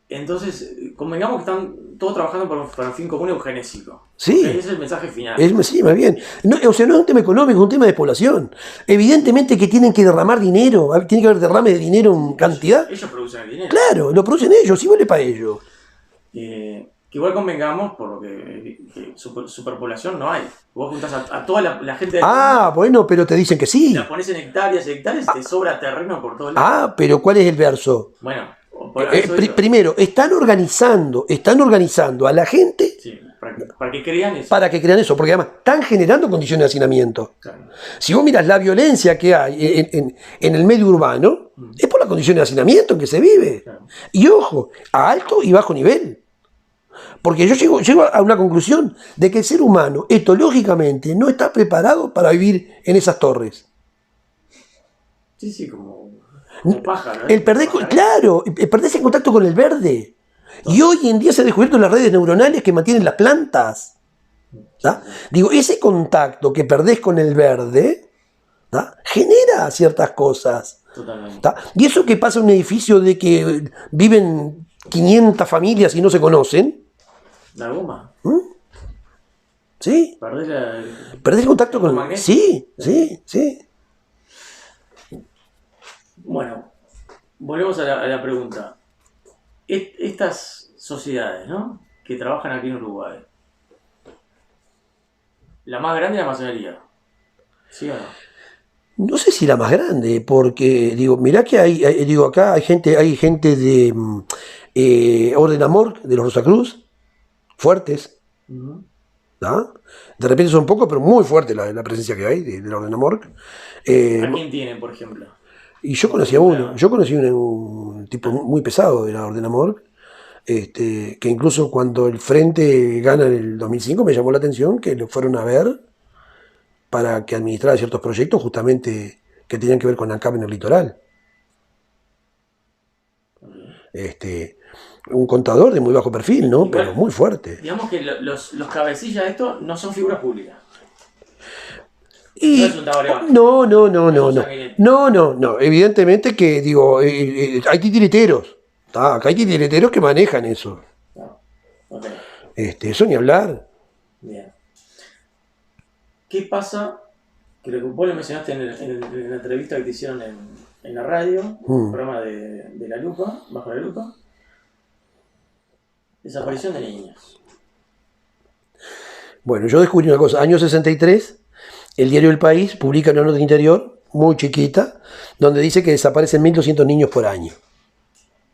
B: entonces, convengamos que están todos trabajando para un fin común eugenésico.
A: Sí.
B: Ese es el mensaje final.
A: Sí, más bien. No, o sea, no es un tema económico, es un tema de población. Evidentemente que tienen que derramar dinero, tiene que haber derrame de dinero en cantidad.
B: Ellos producen el dinero.
A: Claro, lo producen ellos, sí vale para ellos.
B: Que igual convengamos, por lo que superpoblación no hay. Vos juntás a toda la gente del mundo,
A: Bueno, pero te dicen que sí.
B: la pones en hectáreas y hectáreas y te sobra terreno por todos lados.
A: Pero ¿cuál es el verso?
B: Bueno, por eso
A: Primero, están organizando a la gente
B: sí, para que crean eso.
A: para que crean eso, porque además están generando condiciones de hacinamiento.
B: Claro.
A: Si vos miras la violencia que hay en el medio urbano, es por las condiciones de hacinamiento en que se vive.
B: Claro.
A: Y ojo, a alto y bajo nivel. Porque yo llego a una conclusión de que el ser humano etológicamente no está preparado para vivir en esas torres.
B: Sí, como pájaro.
A: Claro, perdés el contacto con el verde. Y hoy en día se han descubierto las redes neuronales que mantienen las plantas. ¿Tá? Digo, ese contacto que perdés con el verde, ¿tá?, genera ciertas cosas.
B: Totalmente.
A: ¿Tá? Y eso que pasa en un edificio de que viven 500 familias y no se conocen.
B: La goma.
A: ¿Sí? Perdés el contacto con el... Sí.
B: Bueno, volvemos a la pregunta. Estas sociedades, ¿no?, que trabajan aquí en Uruguay, la más grande es la masonería, ¿sí o no?
A: No sé si la más grande, porque digo, mirá que acá hay gente de Orden Amor, de los Rosacruz, fuertes.
B: Uh-huh.
A: ¿Ah? De repente son pocos, pero muy fuerte la presencia que hay de la Orden Amor.
B: ¿A quién tienen, por ejemplo?
A: Y yo conocí a uno, un tipo muy pesado de la Orden Amor, que incluso cuando el Frente gana en el 2005 me llamó la atención que lo fueron a ver para que administrara ciertos proyectos justamente que tenían que ver con ANCAP en el litoral. Un contador de muy bajo perfil, ¿no?
B: Igual,
A: pero muy fuerte.
B: Digamos que los cabecillas de esto no son figuras públicas.
A: Y,
B: no es un tabareo.
A: No. Evidentemente que, digo, hay titiriteros. Acá hay titiriteros que manejan eso.
B: No. Okay.
A: Eso ni hablar.
B: Bien. ¿Qué pasa? Que lo que vos lo mencionaste en la entrevista que te hicieron en la radio, el programa de La Lupa, Bajo la Lupa. Desaparición de niños.
A: Bueno, yo descubrí una cosa. Año 63, el diario El País publica una nota interior muy chiquita, donde dice que desaparecen 1.200 niños por año.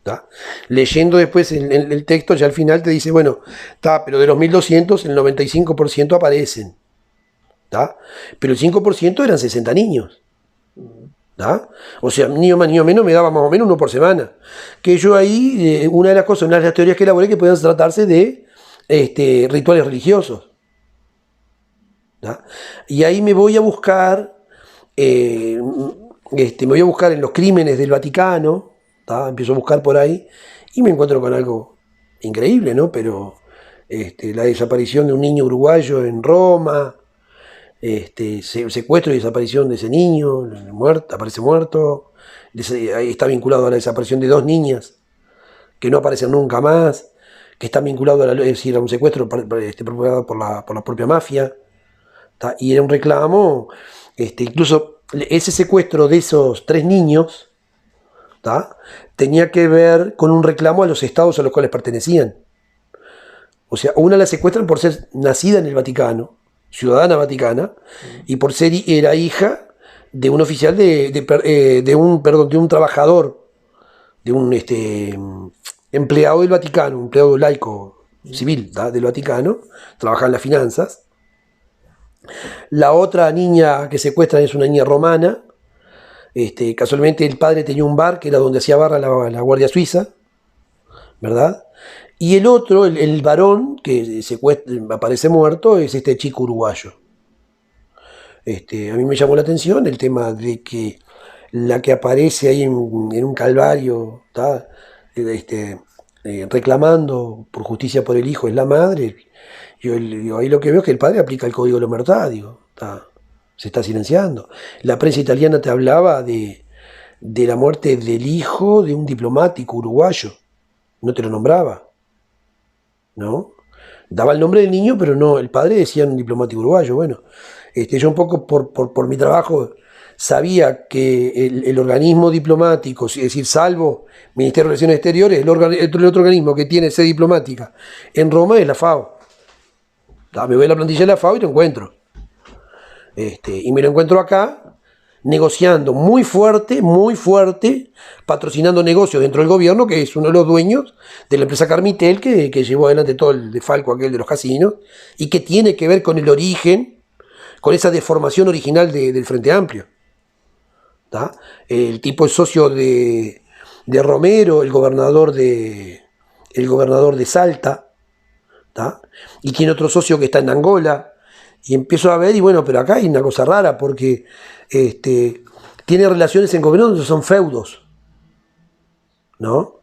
A: ¿Tá? Leyendo después el texto, ya al final te dice, bueno, pero de los 1.200, el 95% aparecen. ¿Tá? Pero el 5% eran 60 niños. ¿tá? O sea, niño más, niño menos, me daba más o menos uno por semana. Que yo ahí, una de las teorías que elaboré, que podían tratarse de rituales religiosos. ¿tá? Y ahí me voy a buscar, en los crímenes del Vaticano, ¿tá? Empiezo a buscar por ahí y me encuentro con algo increíble, ¿no? Pero la desaparición de un niño uruguayo en Roma, secuestro y desaparición de ese niño, aparece muerto, ahí está vinculado a la desaparición de 2 niñas que no aparecen nunca más, que están vinculados a un secuestro propagado por la propia mafia, ¿tá? Y era un reclamo, incluso ese secuestro de esos 3 niños, ¿tá?, tenía que ver con un reclamo a los estados a los cuales pertenecían. O sea, una la secuestran por ser nacida en el Vaticano, ciudadana vaticana, y por ser era hija de un oficial de un trabajador, de un empleado del Vaticano, un empleado laico civil, ¿tá?, del Vaticano, trabajaba en las finanzas. La otra niña que secuestran es una niña romana. Casualmente el padre tenía un bar que era donde hacía barra la Guardia Suiza, ¿verdad? Y el otro, el varón que aparece muerto, es este chico uruguayo. A mí me llamó la atención el tema de que la que aparece ahí en un calvario, ¿tá?, reclamando por justicia por el hijo es la madre. Yo ahí lo que veo es que el padre aplica el código de la omertà, digo, se está silenciando. La prensa italiana te hablaba de la muerte del hijo de un diplomático uruguayo, no te lo nombraba, ¿no? Daba el nombre del niño, pero no, el padre decía un diplomático uruguayo. Bueno, yo un poco por mi trabajo sabía que el organismo diplomático, es decir, salvo Ministerio de Relaciones Exteriores, el otro organismo que tiene sede diplomática en Roma es la FAO. Me voy a la plantilla de la FAO y lo encuentro. Y me lo encuentro acá, negociando muy fuerte, patrocinando negocios dentro del gobierno, que es uno de los dueños de la empresa Carmitel, que llevó adelante todo el defalco aquel de los casinos, y que tiene que ver con el origen, con esa deformación original del Frente Amplio. ¿Tá? El tipo es socio de Romero, el gobernador de Salta, ¿tá? Y tiene otro socio que está en Angola, y empiezo a ver, y bueno, pero acá hay una cosa rara, porque tiene relaciones en gobierno donde son feudos, ¿no?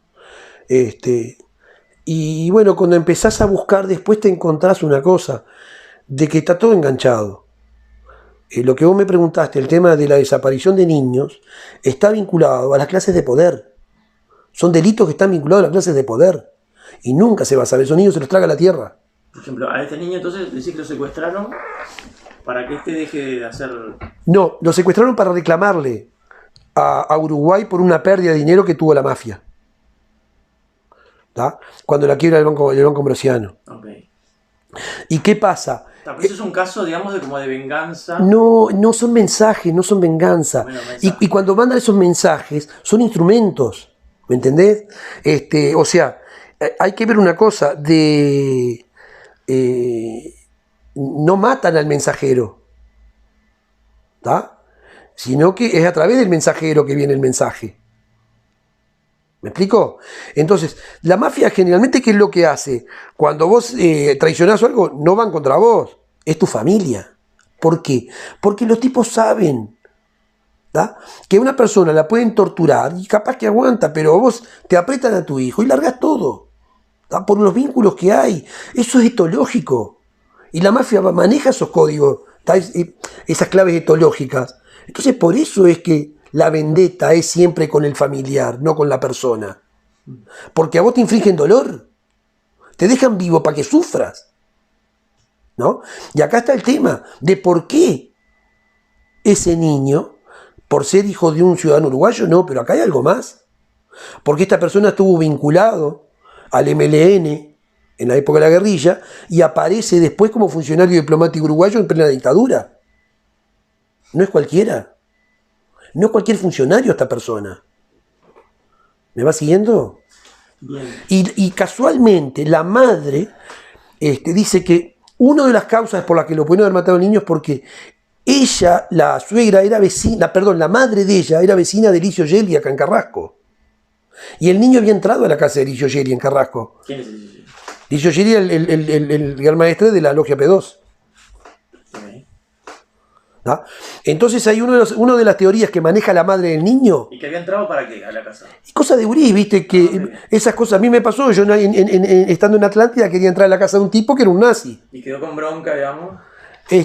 A: Y bueno, cuando empezás a buscar después te encontrás una cosa, de que está todo enganchado. Lo que vos me preguntaste, el tema de la desaparición de niños, está vinculado a las clases de poder. Son delitos que están vinculados a las clases de poder. Y nunca se va a saber, esos niños se los traga la tierra.
B: Por ejemplo, a este niño entonces decís que lo secuestraron para que deje de hacer...
A: No, lo secuestraron para reclamarle a Uruguay por una pérdida de dinero que tuvo la mafia. ¿Tá? Cuando la quiebra el Banco Ambrosiano.
B: Okay.
A: ¿Y qué pasa?
B: Pero eso es un caso, digamos, como de venganza.
A: No son mensajes, no son venganza. Bueno, y cuando mandan esos mensajes, son instrumentos. ¿Me entendés? O sea, hay que ver una cosa, no matan al mensajero, ¿tá? Sino que es a través del mensajero que viene el mensaje. ¿Me explico? Entonces, la mafia generalmente, ¿qué es lo que hace? Cuando vos traicionás o algo, no van contra vos, es tu familia. ¿Por qué? Porque los tipos saben, ¿tá? Que una persona la pueden torturar y capaz que aguanta, pero vos te apretan a tu hijo y largás todo, ¿tá? Por los vínculos que hay. Eso es etológico. Y la mafia maneja esos códigos, ¿tá? Esas claves etológicas. Entonces, por eso es que la vendetta es siempre con el familiar, no con la persona. Porque a vos te infligen dolor. Te dejan vivo para que sufras, ¿no? Y acá está el tema de por qué ese niño, por ser hijo de un ciudadano uruguayo, no, pero acá hay algo más. Porque esta persona estuvo vinculado al MLN en la época de la guerrilla y aparece después como funcionario diplomático uruguayo en plena dictadura. No es cualquiera. No es cualquier funcionario esta persona. ¿Me va siguiendo?
B: Bien.
A: Y casualmente la madre dice que una de las causas por las que lo pueden haber matado al niño es porque ella, la suegra, era vecina, perdón, la madre de ella era vecina de Licio Gelli acá en Carrasco. Y el niño había entrado a la casa de Licio Gelli en Carrasco.
B: ¿Quién es Licio Gelli?
A: Licio Gelli, el gran maestre de la logia P2. ¿No? Entonces hay una de las teorías que maneja la madre del niño.
B: ¿Y que había entrado para qué? A la casa.
A: Cosa de gurí, viste, que esas cosas a mí me pasó. Yo estando en Atlántida quería entrar a la casa de un tipo que era un nazi.
B: ¿Y quedó con bronca, digamos?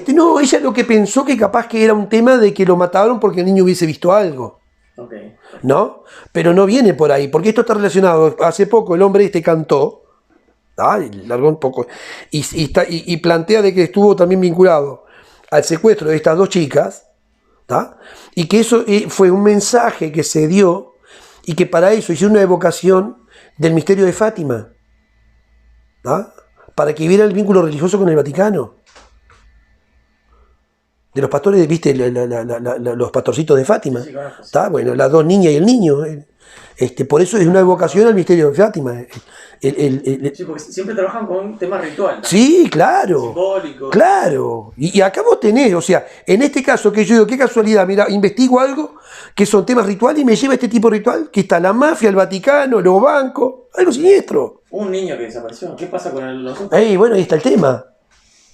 A: No, ella lo que pensó que capaz que era un tema de que lo mataron porque el niño hubiese visto algo.
B: Okay.
A: ¿No? Pero no viene por ahí, porque esto está relacionado. Hace poco el hombre cantó, largó un poco, y plantea de que estuvo también vinculado al secuestro de estas dos chicas, ¿tá? Y que eso fue un mensaje que se dio y que para eso hizo una evocación del misterio de Fátima, ¿tá? Para que viera el vínculo religioso con el Vaticano. De los pastores, ¿viste? Los pastorcitos de Fátima.
B: Sí, claro.
A: Bueno, las dos niñas y el niño. Por eso es una evocación al misterio de Fátima.
B: Sí, porque siempre trabajan con temas rituales.
A: Sí, claro.
B: Simbólicos.
A: Claro. Y acá vos tenés, o sea, en este caso que yo digo, qué casualidad, mira, investigo algo que son temas rituales y me lleva a este tipo de ritual, que está la mafia, el Vaticano, los bancos, algo siniestro.
B: Un niño que desapareció. ¿Qué pasa con los otros?
A: Bueno, ahí está el tema.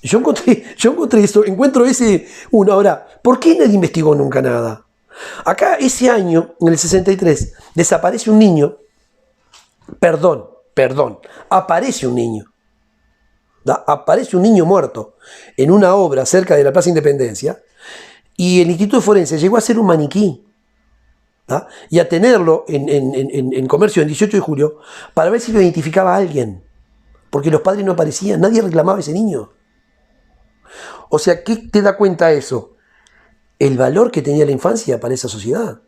A: Yo encontré eso, encuentro ese uno. Ahora, ¿por qué nadie investigó nunca nada? Acá ese año, en el 63, desaparece un niño, perdón, aparece un niño. ¿tá? Aparece un niño muerto en una obra cerca de la Plaza Independencia y el Instituto Forense llegó a ser un maniquí. ¿tá? Y a tenerlo en comercio el 18 de julio para ver si lo identificaba a alguien. Porque los padres no aparecían, nadie reclamaba a ese niño. O sea, ¿qué te da cuenta eso? El valor que tenía la infancia para esa sociedad.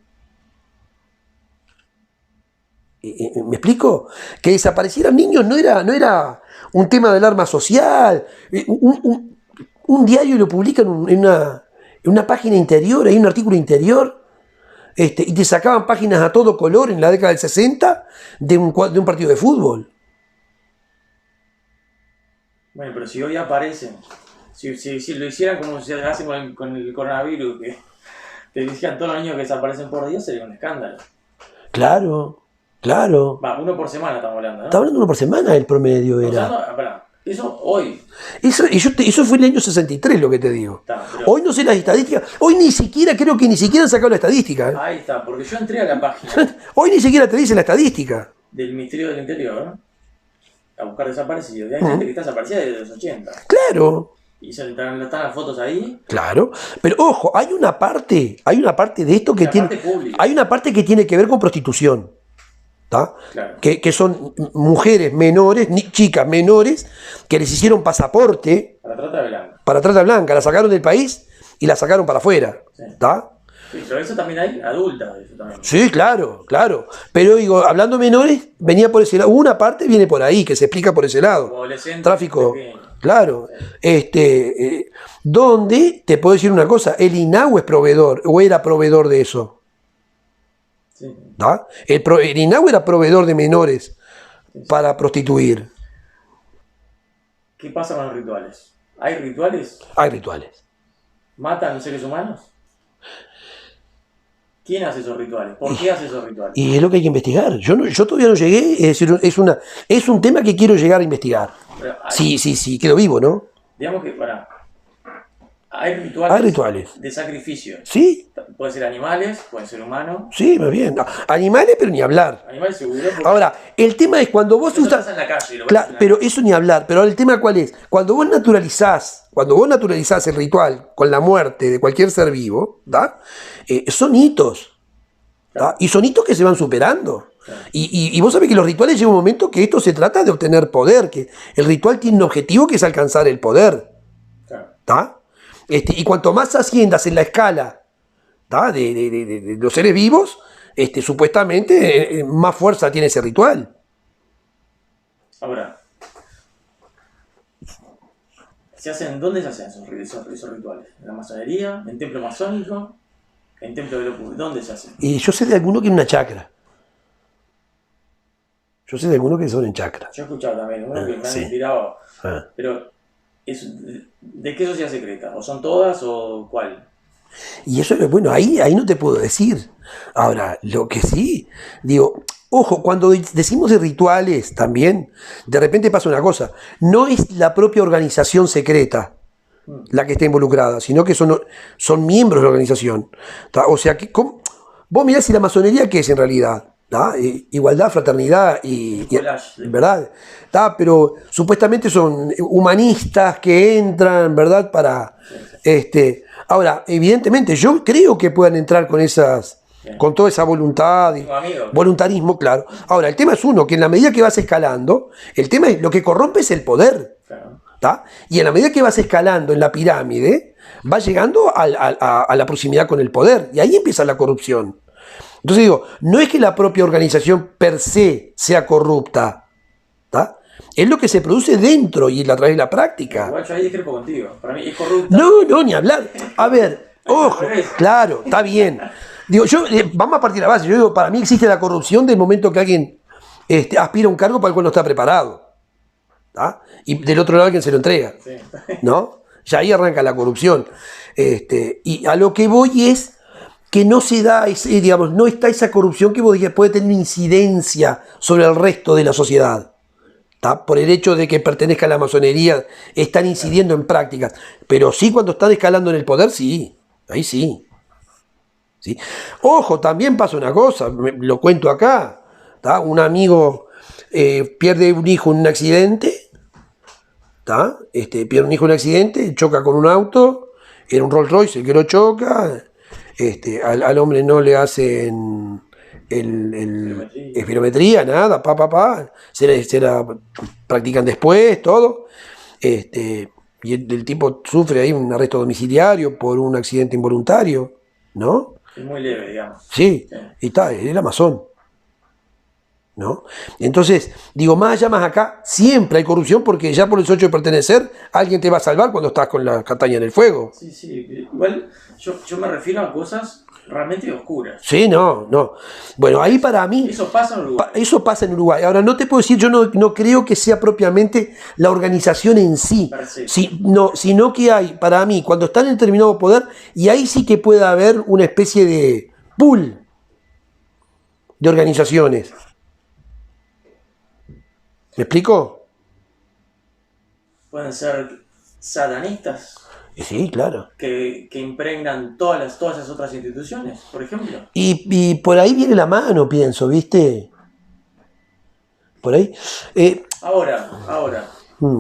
A: ¿Me explico? Que desaparecieran niños no era un tema de alarma social. Un diario lo publica en una página interior, hay un artículo interior, y te sacaban páginas a todo color en la década del 60 de un partido de fútbol.
B: Bueno, pero si hoy aparecen, si lo hicieran como se hace con el coronavirus, que te decían todos los niños que desaparecen por día, sería un escándalo.
A: Claro.
B: Va, uno por semana estamos hablando, ¿no?
A: Estamos hablando uno por semana el promedio era.
B: Eso hoy.
A: Eso fue en el año 63 lo que te digo. Hoy no sé las estadísticas. Hoy creo que ni siquiera han sacado la estadística.
B: Ahí está, porque yo entré a la página.
A: Hoy ni siquiera te dice la estadística.
B: Del Ministerio del Interior, ¿no? A buscar desaparecidos. Y hay gente que está desaparecida desde los 80.
A: Claro.
B: Y están las fotos ahí.
A: Claro. Pero ojo, hay una parte de esto que tiene. Hay una parte que tiene que ver con prostitución. Claro. Que son mujeres menores, chicas menores, que les hicieron pasaporte para trata blanca, la sacaron del país y la sacaron para afuera.
B: Sí. Sí, pero eso también hay adultas.
A: Sí, claro. Pero digo, hablando de menores, venía por ese lado. Una parte viene por ahí, que se explica por ese lado. Tráfico. Claro. Donde, te puedo decir una cosa, el INAU es proveedor, o era proveedor de eso.
B: Sí.
A: El INAU era proveedor de menores para prostituir.
B: ¿Qué pasa con los rituales? ¿Hay rituales?
A: Hay rituales.
B: ¿Matan seres humanos? ¿Quién hace esos rituales? ¿Por qué hace esos rituales?
A: Y es lo que hay que investigar. Yo todavía no llegué, es decir, es un tema que quiero llegar a investigar. Sí, quedo vivo, ¿no?
B: Digamos que, hay rituales de sacrificio.
A: Sí.
B: Pueden ser animales, pueden ser humanos.
A: Sí, más bien. Animales, pero ni hablar.
B: Animales seguro.
A: Ahora, el tema es cuando vos
B: estás en la calle.
A: Claro, pero eso ni hablar. Pero ahora el tema ¿cuál es? Cuando vos naturalizás el ritual con la muerte de cualquier ser vivo, son hitos. Claro. Y son hitos que se van superando. Claro. Y vos sabés que los rituales llega un momento que esto se trata de obtener poder, que el ritual tiene un objetivo que es alcanzar el poder. Claro. Y cuanto más asciendas en la escala de los seres vivos, supuestamente más fuerza tiene ese ritual.
B: Ahora, ¿dónde se hacen esos rituales? ¿En la masonería? ¿En templo masónico? ¿En templo de locura? ¿Dónde se hacen?
A: Y yo sé de alguno que en una chacra. Yo sé de algunos que son en chacra.
B: Yo he escuchado también, uno que me han inspirado. Pero, ¿de qué sociedad secreta? ¿O son todas o cuál?
A: Y eso es bueno, ahí no te puedo decir. Ahora, lo que sí, digo, ojo, cuando decimos de rituales también, de repente pasa una cosa, no es la propia organización secreta la que está involucrada, sino que son miembros de la organización. O sea, vos mirás si la masonería, ¿qué es en realidad? Igualdad, fraternidad y ¿verdad? Pero supuestamente son humanistas que entran, ¿verdad? Ahora, evidentemente, yo creo que puedan entrar con toda esa voluntad y voluntarismo, claro. Ahora, el tema es que en la medida que vas escalando, el tema es lo que corrompe es el poder. Claro. Y en la medida que vas escalando en la pirámide, vas llegando a la proximidad con el poder. Y ahí empieza la corrupción. Entonces digo, no es que la propia organización per se sea corrupta, es lo que se produce dentro y a través de la práctica.
B: Igual yo ahí discrepo contigo, para mí es corrupta.
A: No, ni hablar. A ver, ojo, claro, está bien. Digo, vamos a partir de la base, yo digo, para mí existe la corrupción del momento que alguien aspira a un cargo para el cual no está preparado. Y del otro lado alguien se lo entrega. Sí. ¿No? Ya ahí arranca la corrupción. Y a lo que voy es que no se da, no está esa corrupción que puede tener incidencia sobre el resto de la sociedad. Por el hecho de que pertenezca a la masonería, están incidiendo en prácticas. Pero sí, cuando están escalando en el poder, sí. Ahí sí. Ojo, también pasa una cosa, lo cuento acá. Un amigo pierde un hijo en un accidente, ¿tá? Pierde un hijo en un accidente, choca con un auto, era un Rolls Royce el que lo choca, al hombre no le hacen espirometría, nada, se la practican después, todo, y el tipo sufre ahí un arresto domiciliario por un accidente involuntario, ¿no?
B: Es muy leve, digamos.
A: Sí,
B: Sí.
A: y está, es el Amazon, ¿no? Entonces, digo, más allá, más acá, siempre hay corrupción porque ya por el hecho de pertenecer, alguien te va a salvar cuando estás con la castaña en el fuego.
B: Sí, sí. Igual yo me refiero a cosas realmente oscuras.
A: Sí, no. Bueno, ahí para mí,
B: Eso pasa en Uruguay.
A: eso pasa en Uruguay. Ahora, no te puedo decir, yo no creo que sea propiamente la organización en sí,
B: Per se.
A: sino que hay, para mí, cuando están en determinado poder, y ahí sí que puede haber una especie de pool de organizaciones. ¿Me explico?
B: Pueden ser satanistas
A: Sí, claro.
B: que impregnan todas esas otras instituciones, por ejemplo.
A: Y por ahí viene la mano, pienso, ¿viste? Por ahí.
B: Ahora,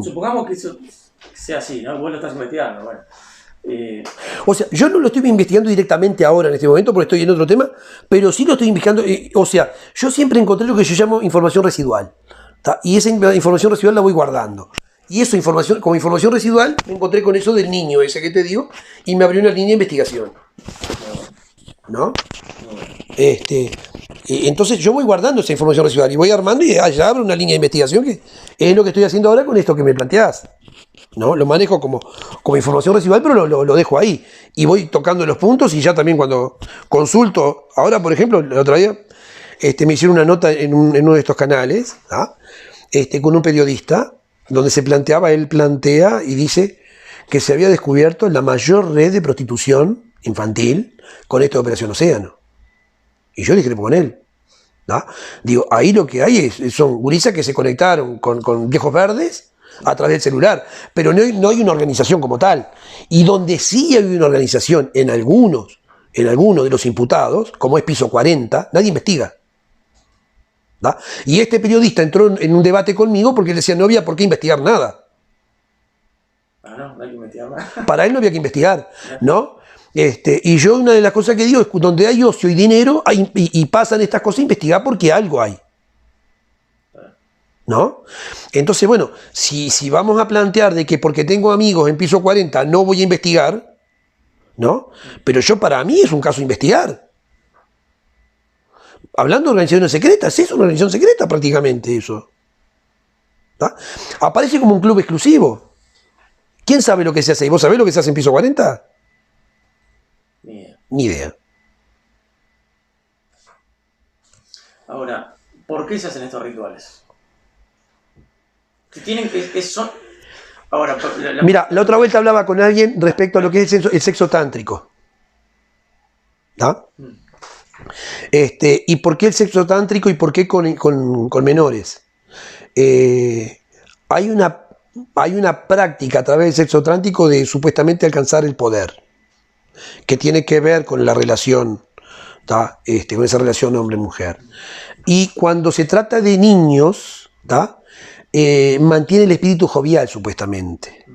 B: supongamos que eso sea así, ¿no? Vos lo estás investigando, bueno.
A: O sea, yo no lo estoy investigando directamente ahora, en este momento, porque estoy en otro tema, pero sí lo estoy investigando. O sea, yo siempre encontré lo que yo llamo información residual, ¿tá? Y esa información residual la voy guardando. Y eso, como información residual, me encontré con eso del niño ese que te digo, y me abrió una línea de investigación, ¿no? Entonces yo voy guardando esa información residual y voy armando y ya abro una línea de investigación que es lo que estoy haciendo ahora con esto que me planteás, ¿no? Lo manejo como información residual, pero lo dejo ahí y voy tocando los puntos y ya también cuando consulto, ahora por ejemplo, el otro día me hicieron una nota en uno de estos canales, ¿ah? Con un periodista donde él plantea y dice que se había descubierto la mayor red de prostitución infantil con esto de Operación Océano. Y yo discrepo con él, ¿no? Digo, ahí lo que hay son gurisas que se conectaron con viejos verdes a través del celular, pero no hay una organización como tal. Y donde sí hay una organización en algunos de los imputados, como es Piso 40, nadie investiga, ¿no? Y este periodista entró en un debate conmigo porque él decía no había por qué investigar nada.
B: No hay que investigar nada.
A: Para él no había que investigar, ¿no? Y yo una de las cosas que digo es que donde hay ocio y dinero y pasan estas cosas, investigar porque algo hay, ¿no? Entonces, bueno, si vamos a plantear de que porque tengo amigos en Piso 40 no voy a investigar, ¿no? Pero para mí es un caso a investigar. Hablando de organizaciones secretas, es una organización secreta prácticamente eso, ¿no? Aparece como un club exclusivo. ¿Quién sabe lo que se hace? ¿Y vos sabés lo que se hace en Piso 40? Ni idea.
B: Ahora, ¿por qué se hacen estos rituales? Son... Ahora,
A: Mira, la otra vuelta hablaba con alguien respecto a lo que es el sexo tántrico, ¿no? ¿Y por qué el sexo tántrico y por qué con menores? Hay una práctica a través del sexo tántrico de supuestamente alcanzar el poder, que tiene que ver con la relación, ¿tá? Con esa relación hombre-mujer. Y cuando se trata de niños, ¿tá? Mantiene el espíritu jovial, supuestamente,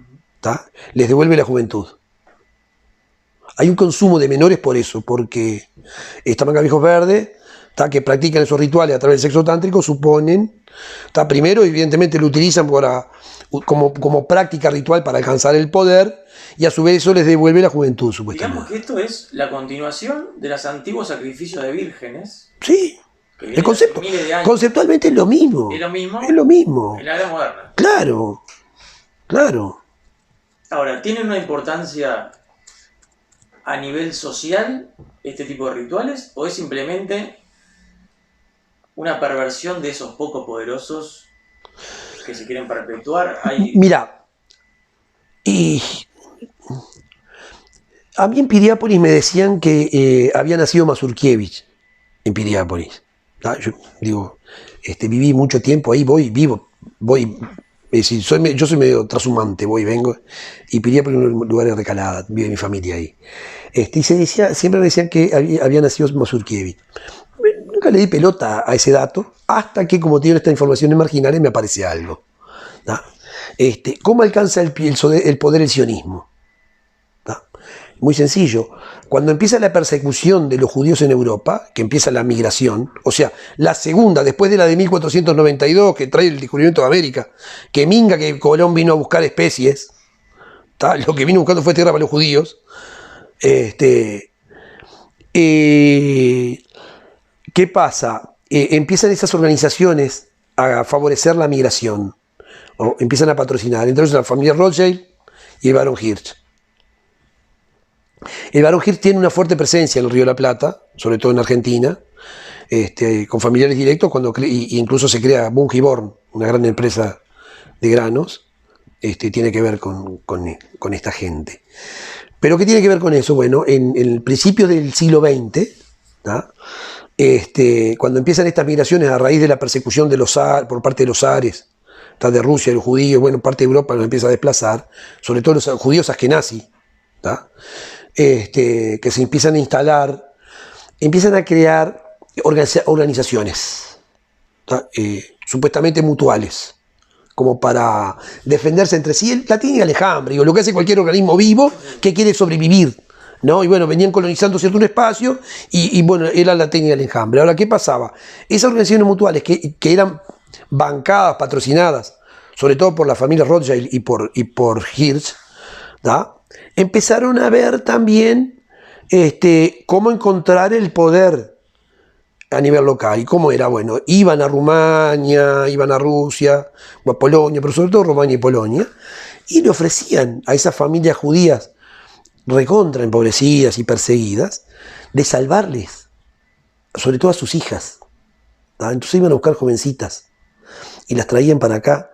A: ¿tá? Les devuelve la juventud. Hay un consumo de menores por eso, porque estaban viejos verdes, ¿tá? Que practican esos rituales a través del sexo tántrico, suponen, ¿tá? Primero, evidentemente, lo utilizan como práctica ritual para alcanzar el poder, y a su vez eso les devuelve la juventud, supuestamente.
B: Digamos que esto es la continuación de los antiguos sacrificios de vírgenes.
A: Sí, el concepto. Conceptualmente es lo mismo.
B: ¿Es lo mismo?
A: Es lo mismo.
B: En la era moderna.
A: Claro, claro.
B: Ahora, ¿tienen una importancia a nivel social este tipo de rituales? ¿O es simplemente una perversión de esos poco poderosos que se quieren perpetuar?
A: Mira, a mí en Piriápolis me decían que había nacido Mazurkiewicz en Piriápolis. Yo digo, viví mucho tiempo ahí, voy, es decir, yo soy medio trashumante, voy, vengo, y Piriápolis es un lugar de recalada, vive mi familia ahí. Y siempre me decían que había nacido Mazurkiewicz. nunca le di pelota a ese dato, hasta que, como tiene estas informaciones marginales, me aparece algo. ¿Tá? ¿Cómo alcanza el poder el sionismo? ¿Tá? Muy sencillo. Cuando empieza la persecución de los judíos en Europa, que empieza la migración, o sea, la segunda, después de la de 1492, que trae el descubrimiento de América, que minga que Colón vino a buscar especies, ¿tá? Lo que vino buscando fue tierra para los judíos. ¿Qué pasa? Empiezan esas organizaciones a favorecer la migración, o empiezan a patrocinar, entonces la familia Rothschild y el barón Hirsch. El barón Hirsch tiene una fuerte presencia en el Río de la Plata, sobre todo en Argentina, con familiares directos, y incluso se crea Bunge-Born, una gran empresa de granos, tiene que ver con esta gente. ¿Pero qué tiene que ver con eso? Bueno, en el principio del siglo XX, ¿tá? Cuando empiezan estas migraciones a raíz de la persecución de por parte de los zares, de Rusia, los judíos, bueno, parte de Europa los empieza a desplazar, sobre todo los judíos askenazí, que se empiezan a instalar, empiezan a crear organizaciones, supuestamente mutuales, como para defenderse entre sí, la técnica Alejandra, lo que hace cualquier organismo vivo que quiere sobrevivir, ¿no? Y bueno, venían colonizando cierto un espacio y bueno, era la técnica del enjambre. Ahora, ¿qué pasaba? Esas organizaciones mutuales que eran bancadas, patrocinadas, sobre todo por la familia Rothschild y por Hirsch, ¿tá? Empezaron a ver también cómo encontrar el poder a nivel local. ¿Y cómo era? Bueno, iban a Rumania, iban a Rusia, o a Polonia, pero sobre todo Rumania y Polonia, y le ofrecían a esas familias judías recontra empobrecidas y perseguidas, de salvarles, sobre todo a sus hijas. ¿Tá? Entonces iban a buscar jovencitas y las traían para acá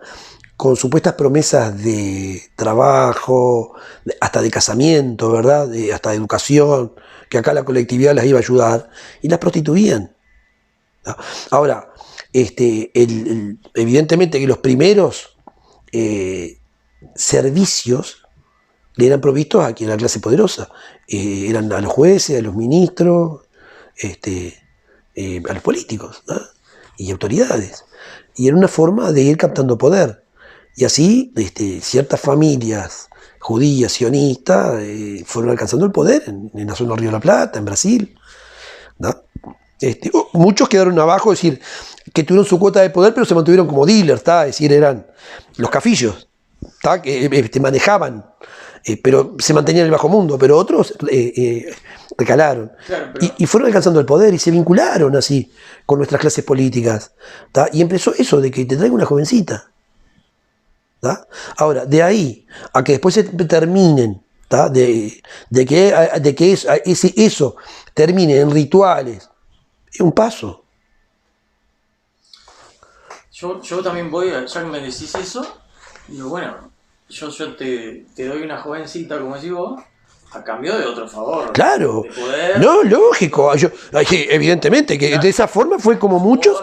A: con supuestas promesas de trabajo, hasta de casamiento, ¿verdad? Hasta de educación, que acá la colectividad las iba a ayudar, y las prostituían. ¿Tá? Ahora, evidentemente que los primeros servicios le eran provistos a quien era la clase poderosa. Eran a los jueces, a los ministros, a los políticos, ¿no? Y autoridades. Y era una forma de ir captando poder. Y así ciertas familias judías, sionistas, fueron alcanzando el poder en la zona del Río de la Plata, en Brasil, ¿no? Muchos quedaron abajo, es decir, que tuvieron su cuota de poder, pero se mantuvieron como dealers, ¿tá? Es decir, eran los cafillos, ¿tá? Que manejaban, pero se mantenían en el bajo mundo, pero otros recalaron. Claro, pero... y fueron alcanzando el poder y se vincularon así con nuestras clases políticas, ¿tá? Y empezó eso de que te traiga una jovencita, ¿tá? Ahora, de ahí a que después se terminen, ¿tá? de que eso termine en rituales, es un paso.
B: Yo también voy, ya que me decís eso, digo, bueno, yo te doy una jovencita, como decís vos, a cambio de otro favor.
A: Claro,
B: de poder,
A: no, lógico. Evidentemente que de esa forma fue como muchos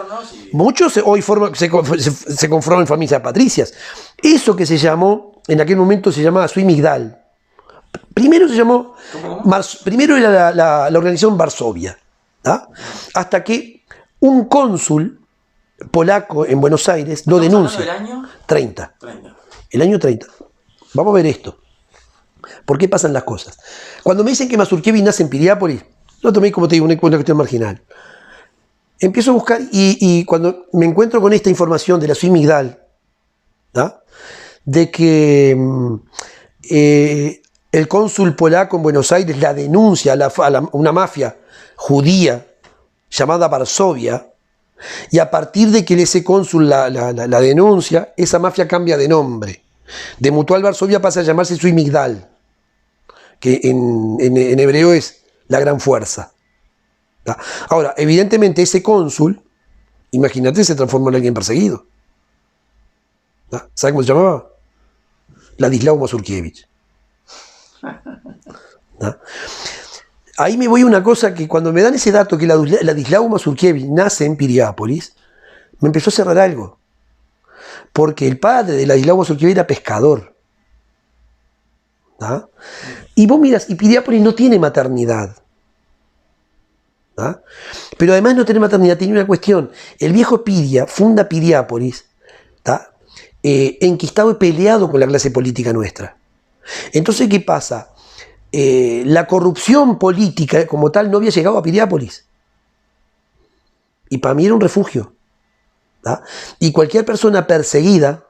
A: hoy se conforman en familias patricias. Eso que se llamó, en aquel momento se llamaba Sui Migdal. Primero se llamó, primero era la organización Varsovia, ¿tá? Hasta que un cónsul polaco en Buenos Aires lo denuncia.
B: ¿El año?
A: 30. El año 30. Vamos a ver esto. ¿Por qué pasan las cosas? Cuando me dicen que Mazurkiewicz nace en Piriápolis, lo tomé, como te digo, una cuestión marginal. Empiezo a buscar y cuando me encuentro con esta información de la Sui Migdal, ¿tá? De que el cónsul polaco en Buenos Aires la denuncia a una mafia judía llamada Varsovia, y a partir de que ese cónsul la denuncia, esa mafia cambia de nombre. De Mutual Varsovia pasa a llamarse Sui Migdal, que en hebreo es la gran fuerza. ¿Tá? Ahora, evidentemente ese cónsul, imagínate, se transformó en alguien perseguido. ¿Tá? ¿Sabe cómo se llamaba? Ladislao Mazurkiewicz. ¿Tá? Ahí me voy a una cosa que cuando me dan ese dato que Ladislao Mazurkiewicz nace en Piriápolis, me empezó a cerrar algo. Porque el padre de Ladislao Mazurkiewicz era pescador. ¿Ah? Y vos miras, y Piriápolis no tiene maternidad. ¿tá? Pero además no tener maternidad tenía una cuestión. El viejo Piria funda Piriápolis, ¿tá? Enquistado y peleado con la clase política nuestra. Entonces, ¿qué pasa? La corrupción política como tal no había llegado a Piriápolis. Y para mí era un refugio. ¿Tá? Y cualquier persona perseguida,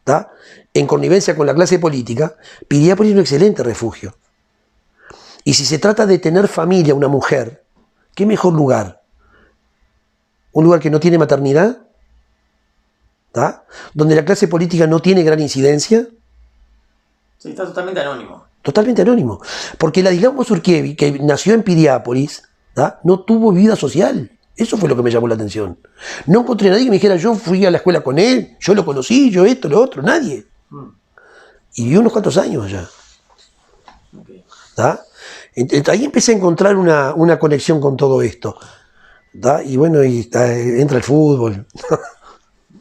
A: ¿tá? En connivencia con la clase política, Piriápolis es un excelente refugio. Y si se trata de tener familia, una mujer, ¿qué mejor lugar? Un lugar que no tiene maternidad, ¿tá? Donde la clase política no tiene gran incidencia.
B: Sí, está totalmente anónimo.
A: Totalmente anónimo. Porque Ladislao Mazurkiewicz, que nació en Piriápolis, ¿tá? No tuvo vida social. Eso fue lo que me llamó la atención. No encontré a nadie que me dijera, yo fui a la escuela con él, yo lo conocí, yo esto, lo otro, nadie. Y vivió unos cuantos años allá.
B: Okay.
A: ¿Tá? Ahí empecé a encontrar una conexión con todo esto. ¿Tá? Y bueno, entra el fútbol.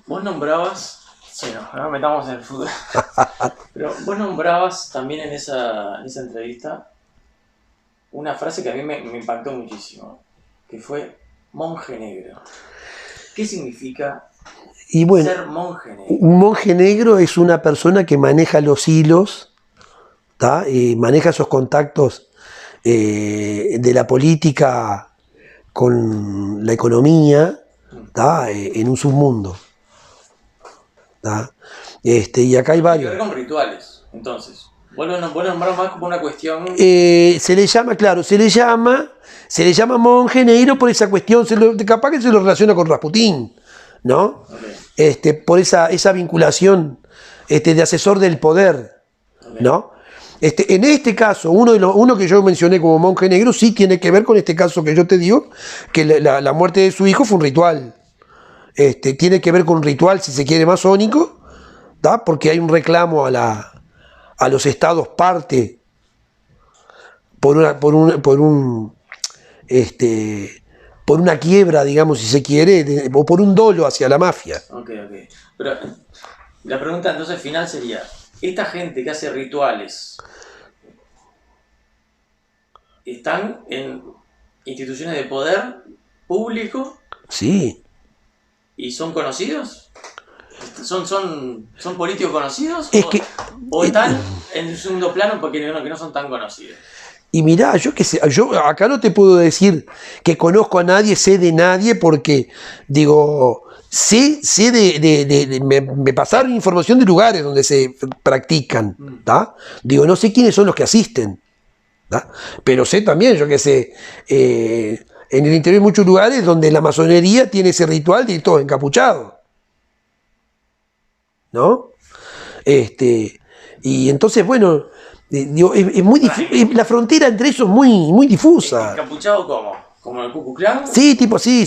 B: Vos nombrabas, sí, no metamos en el fútbol, pero vos nombrabas también en esa entrevista una frase que a mí me impactó muchísimo, que fue monje negro. ¿Qué significa
A: Y bueno,
B: ser monje negro?
A: un monje negro es una persona que maneja los hilos, ¿tá? Y maneja esos contactos de la política con la economía, ¿tá? En un submundo. ¿Tá? Y acá hay
B: Tiene que ver
A: varios.
B: con rituales, entonces. Vos lo nombrás más como una cuestión...
A: Se le llama, claro, se le llama monje negro por esa cuestión, capaz que se lo relaciona con Rasputín, ¿no?
B: Okay.
A: Por esa vinculación de asesor del poder,
B: Okay.
A: ¿no? En este caso, uno que yo mencioné como monje negro, sí tiene que ver con este caso que yo te digo, que la muerte de su hijo fue un ritual. Tiene que ver con un ritual, si se quiere, masónico, ¿tá? Porque hay un reclamo a los estados parte por una quiebra, digamos, si se quiere, o por un dolo hacia la mafia.
B: Ok. Pero la pregunta entonces final sería, ¿esta gente que hace rituales están en instituciones de poder público?
A: Sí.
B: ¿Y son conocidos? ¿Son políticos conocidos? ¿O están en un segundo plano porque no son tan conocidos?
A: Y mirá, yo qué sé, yo acá no te puedo decir que conozco a nadie, sé de nadie, porque, digo, sé me pasaron información de lugares donde se practican, ¿tá? Digo, no sé quiénes son los que asisten, ¿tá? Pero sé también, yo qué sé, en el interior hay muchos lugares donde la masonería tiene ese ritual de ir todos encapuchados, ¿no? Y entonces, bueno, digo, es muy la frontera entre eso es muy difusa.
B: ¿Encapuchado cómo? ¿Como el Ku Klux Klan?
A: Sí, tipo, sí.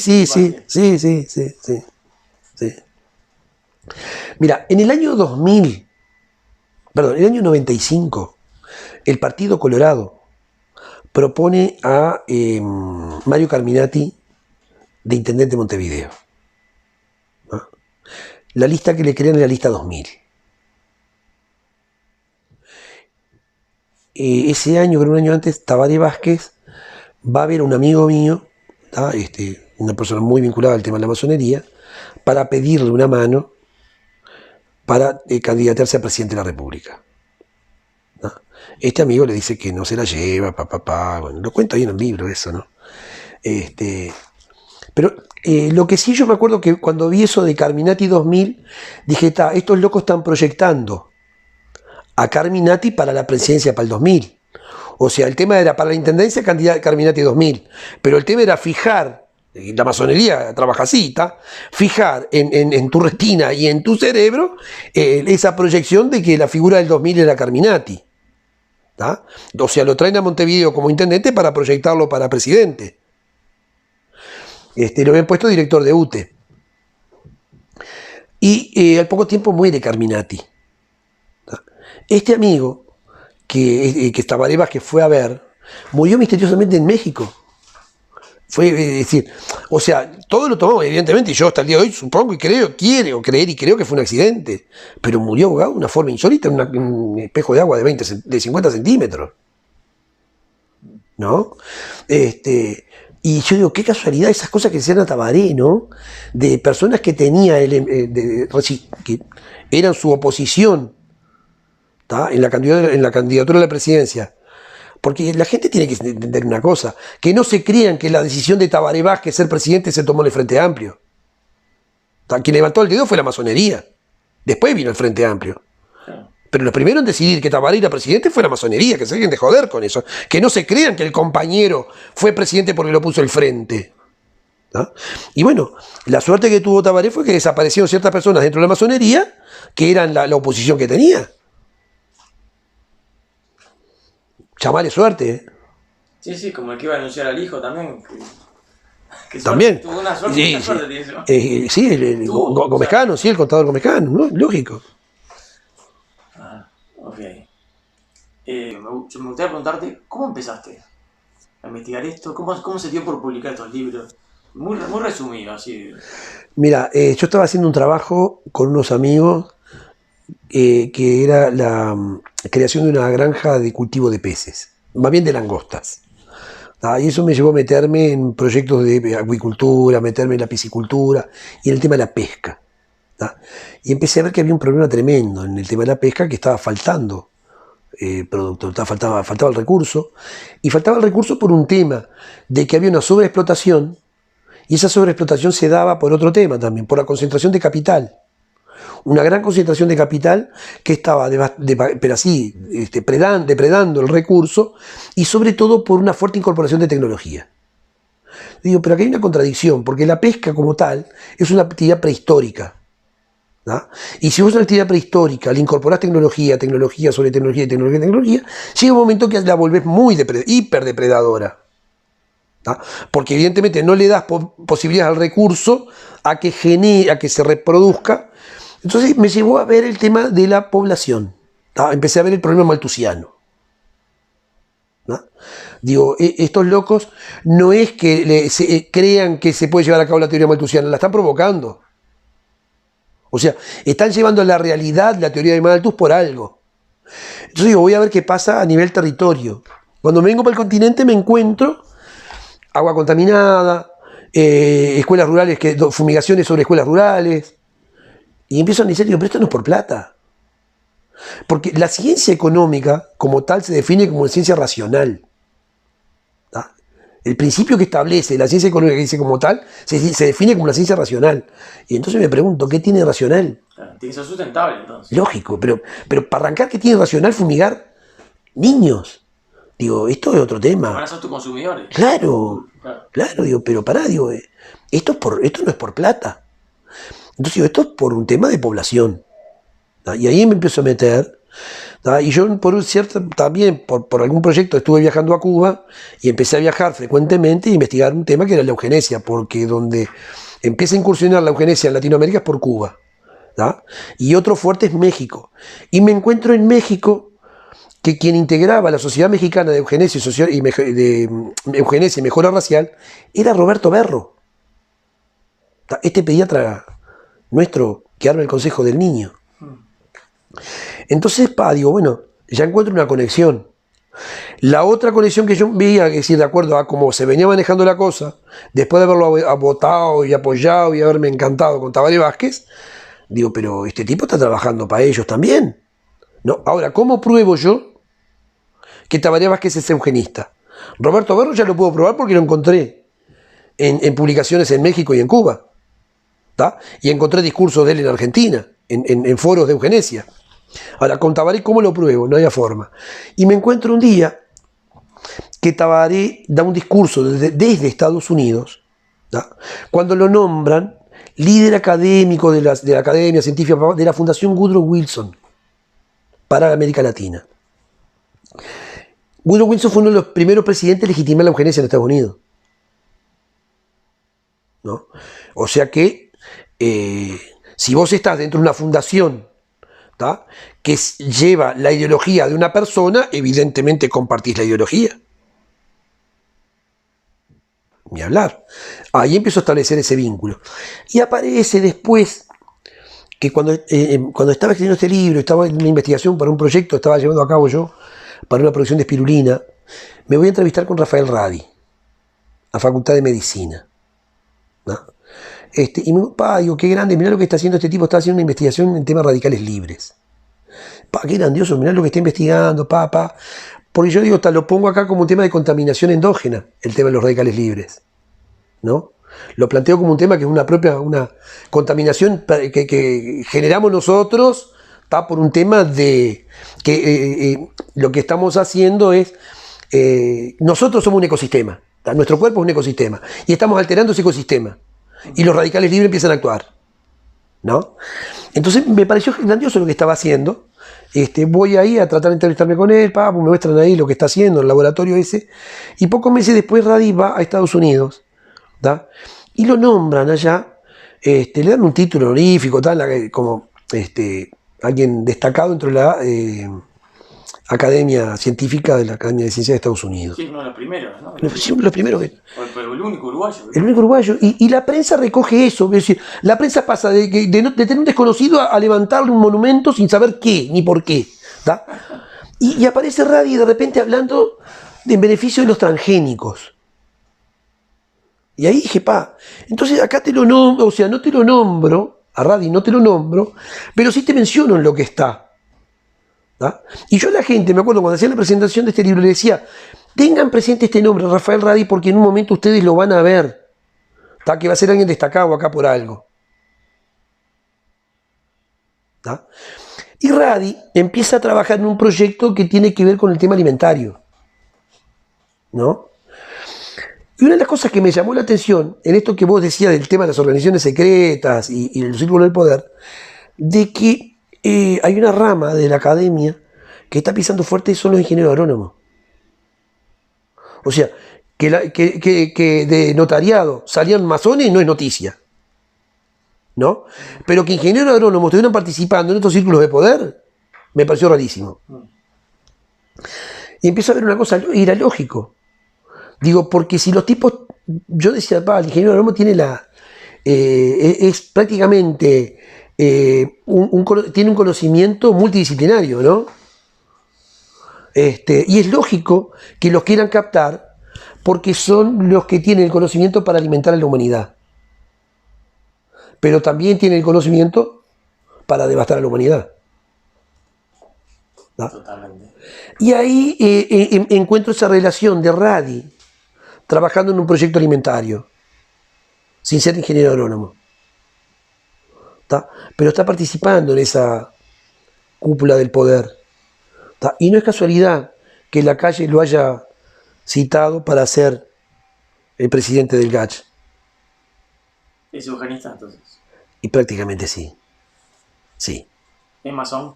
A: Mira, en el año 95, el Partido Colorado propone a Mario Carminati de intendente de Montevideo, ¿no? La lista que le crean es la lista 2000. Ese año, pero un año antes, Tabaré Vázquez va a ver a un amigo mío, ¿tá? Una persona muy vinculada al tema de la masonería, para pedirle una mano para candidatarse a presidente de la República, ¿no? Este amigo le dice que no se la lleva, bueno, lo cuento ahí en el libro eso, ¿no? Pero lo que sí yo me acuerdo que cuando vi eso de Carminati 2000, dije, estos locos están proyectando a Carminati para la presidencia para el 2000. O sea, el tema era para la intendencia Carminati 2000, pero el tema era fijar, y la masonería trabaja así, fijar en tu retina y en tu cerebro esa proyección de que la figura del 2000 era Carminati, ¿tá? O sea, lo traen a Montevideo como intendente para proyectarlo para presidente. Lo habían puesto director de UTE. Y al poco tiempo muere Carminati. Este amigo, que Tabaré Vázquez fue a ver, murió misteriosamente en México. Fue, decir, o sea, todo lo tomamos, evidentemente, y yo hasta el día de hoy supongo y creo que fue un accidente, pero murió ahogado de una forma insólita en un espejo de agua de 50 centímetros, ¿no? Y yo digo, qué casualidad esas cosas que se hacían a Tabaré, ¿no? De personas que tenía que eran su oposición, ¿tá? En la candidatura a la presidencia. Porque la gente tiene que entender una cosa, que no se crean que la decisión de Tabaré Vázquez ser presidente se tomó en el Frente Amplio. ¿Tá? Quien levantó el dedo fue la masonería. Después vino el Frente Amplio. Pero lo primero en decidir que Tabaré era presidente fue la masonería, que se dejen de joder con eso. Que no se crean que el compañero fue presidente porque lo puso el Frente. ¿No? Y bueno, la suerte que tuvo Tabaré fue que desaparecieron ciertas personas dentro de la masonería que eran la oposición que tenía. Llamale suerte, ¿eh?
B: Sí, sí, como el que iba a anunciar al hijo también. Que
A: También.
B: tuvo una suerte,
A: Sí,
B: mucha suerte tiene eso.
A: sí, Gómez Cano, sí, el contador Gómez Cano, ¿no? Lógico.
B: Ok. Me gustaría preguntarte, ¿cómo empezaste a investigar esto? ¿Cómo se dio por publicar estos libros? Muy resumido, así.
A: Mira, yo estaba haciendo un trabajo con unos amigos que era la creación de una granja de cultivo de peces, más bien de langostas. Y eso me llevó a meterme en proyectos de acuicultura, meterme en la piscicultura y en el tema de la pesca. Y empecé a ver que había un problema tremendo en el tema de la pesca, que estaba faltando producto, faltaba el recurso, y faltaba el recurso por un tema de que había una sobreexplotación, y esa sobreexplotación se daba por otro tema también, por la concentración de capital. Una gran concentración de capital que estaba depredando el recurso, y sobre todo por una fuerte incorporación de tecnología. Digo, pero aquí hay una contradicción, porque la pesca como tal es una actividad prehistórica. ¿No? Y si vos a la actividad prehistórica le incorporás tecnología sobre tecnología, llega un momento que la volvés muy hiperdepredadora. ¿No? Porque evidentemente no le das posibilidades al recurso a que se reproduzca. Entonces me llevó a ver el tema de la población. ¿No? Empecé a ver el problema maltusiano. ¿No? Digo, estos locos no es que crean que se puede llevar a cabo la teoría maltusiana, la están provocando. O sea, están llevando a la realidad la teoría de Malthus por algo. Entonces digo, voy a ver qué pasa a nivel territorio. Cuando me vengo para el continente me encuentro agua contaminada, escuelas rurales, fumigaciones sobre escuelas rurales. Y empiezo a decir, digo, pero esto no es por plata. Porque la ciencia económica como tal se define como una ciencia racional. El principio que establece la ciencia económica que dice como tal, se define como una ciencia racional. Y entonces me pregunto, ¿qué tiene racional?
B: Claro, tiene que ser sustentable entonces.
A: Lógico, pero para arrancar, ¿qué tiene racional fumigar niños? Digo, esto es otro tema.
B: Van a ser tus consumidores.
A: Claro, digo, pero pará, digo, esto no es por plata. Entonces digo, esto es por un tema de población. Y ahí me empiezo a meter. Y yo también por algún proyecto estuve viajando a Cuba y empecé a viajar frecuentemente e investigar un tema que era la eugenesia, porque donde empieza a incursionar la eugenesia en Latinoamérica es por Cuba. Y otro fuerte es México. Y me encuentro en México que quien integraba la Sociedad Mexicana de Eugenesia y Mejora Racial era Roberto Berro. Este pediatra nuestro que arma el Consejo del Niño. Entonces, digo, bueno, ya encuentro una conexión. La otra conexión que yo veía, es decir, de acuerdo a cómo se venía manejando la cosa, después de haberlo votado y apoyado y haberme encantado con Tabaré Vázquez, digo, pero este tipo está trabajando para ellos también. ¿No? Ahora, ¿cómo pruebo yo que Tabaré Vázquez es eugenista? Roberto Berro ya lo puedo probar porque lo encontré en publicaciones en México y en Cuba. Y encontré discursos de él en Argentina, en foros de eugenesia. Ahora, con Tabaré, ¿cómo lo pruebo? No había forma. Y me encuentro un día que Tabaré da un discurso desde Estados Unidos, cuando lo nombran líder académico de la Academia Científica de la Fundación Woodrow Wilson para América Latina. Woodrow Wilson fue uno de los primeros presidentes legitimados de la eugenesia en Estados Unidos. ¿No? O sea que si vos estás dentro de una fundación que lleva la ideología de una persona, evidentemente compartís la ideología. Ni hablar. Ahí empiezo a establecer ese vínculo. Y aparece después que cuando estaba escribiendo este libro, estaba en una investigación para un proyecto, estaba llevando a cabo yo, para una producción de espirulina, me voy a entrevistar con Rafael Radi, la Facultad de Medicina. ¿No? Y digo, qué grande, mirá lo que está haciendo este tipo, está haciendo una investigación en temas radicales libres. Qué grandioso, mirá lo que está investigando, Porque yo digo, lo pongo acá como un tema de contaminación endógena, el tema de los radicales libres. ¿No? Lo planteo como un tema que es una contaminación que generamos nosotros, por un tema de que lo que estamos haciendo es, nosotros somos un ecosistema, nuestro cuerpo es un ecosistema, y estamos alterando ese ecosistema, y los radicales libres empiezan a actuar, ¿no? Entonces me pareció grandioso lo que estaba haciendo. Voy ahí a tratar de entrevistarme con él, me muestran ahí lo que está haciendo en el laboratorio ese, y pocos meses después Radi va a Estados Unidos, ¿da? Y lo nombran allá, le dan un título honorífico, como alguien destacado dentro de la Academia Científica de la Academia de Ciencias de Estados Unidos.
B: Sí, uno de los primeros, ¿no?
A: Sí, los primeros.
B: Pero el único uruguayo.
A: El único uruguayo. Y la prensa recoge eso. Es decir, la prensa pasa de tener un desconocido a levantarle un monumento sin saber qué, ni por qué. ¿Da? Y aparece Radi de repente hablando en beneficio de los transgénicos. Y ahí dije, entonces acá te lo nombro, o sea, no te lo nombro, a Radi no te lo nombro, pero sí te menciono en lo que está. ¿Da? Y yo a la gente, me acuerdo cuando hacía la presentación de este libro, le decía, tengan presente este nombre, Rafael Radi, porque en un momento ustedes lo van a ver, ¿da? Que va a ser alguien destacado acá por algo. ¿Da? Y Radi empieza a trabajar en un proyecto que tiene que ver con el tema alimentario, ¿no? Y una de las cosas que me llamó la atención en esto que vos decías del tema de las organizaciones secretas y el círculo del poder, de que hay una rama de la academia que está pisando fuerte y son los ingenieros agrónomos. O sea, que de notariado salían masones no es noticia, ¿no? Pero que ingenieros agrónomos estuvieran participando en estos círculos de poder, me pareció rarísimo. Y empiezo a ver una cosa, y era lógico. Digo, porque si los tipos, yo decía, el ingeniero agrónomo tiene es prácticamente, tiene un conocimiento multidisciplinario, ¿no? Y es lógico que los quieran captar porque son los que tienen el conocimiento para alimentar a la humanidad. Pero también tienen el conocimiento para devastar a la humanidad. ¿No?
B: Totalmente. Y
A: ahí encuentro esa relación de Radi trabajando en un proyecto alimentario, sin ser ingeniero agrónomo. ¿Tá? Pero está participando en esa cúpula del poder. ¿Tá? Y no es casualidad que Lacalle lo haya citado para ser el presidente del GACH.
B: ¿Es eugenista entonces?
A: Y prácticamente sí. Sí.
B: ¿Es masón?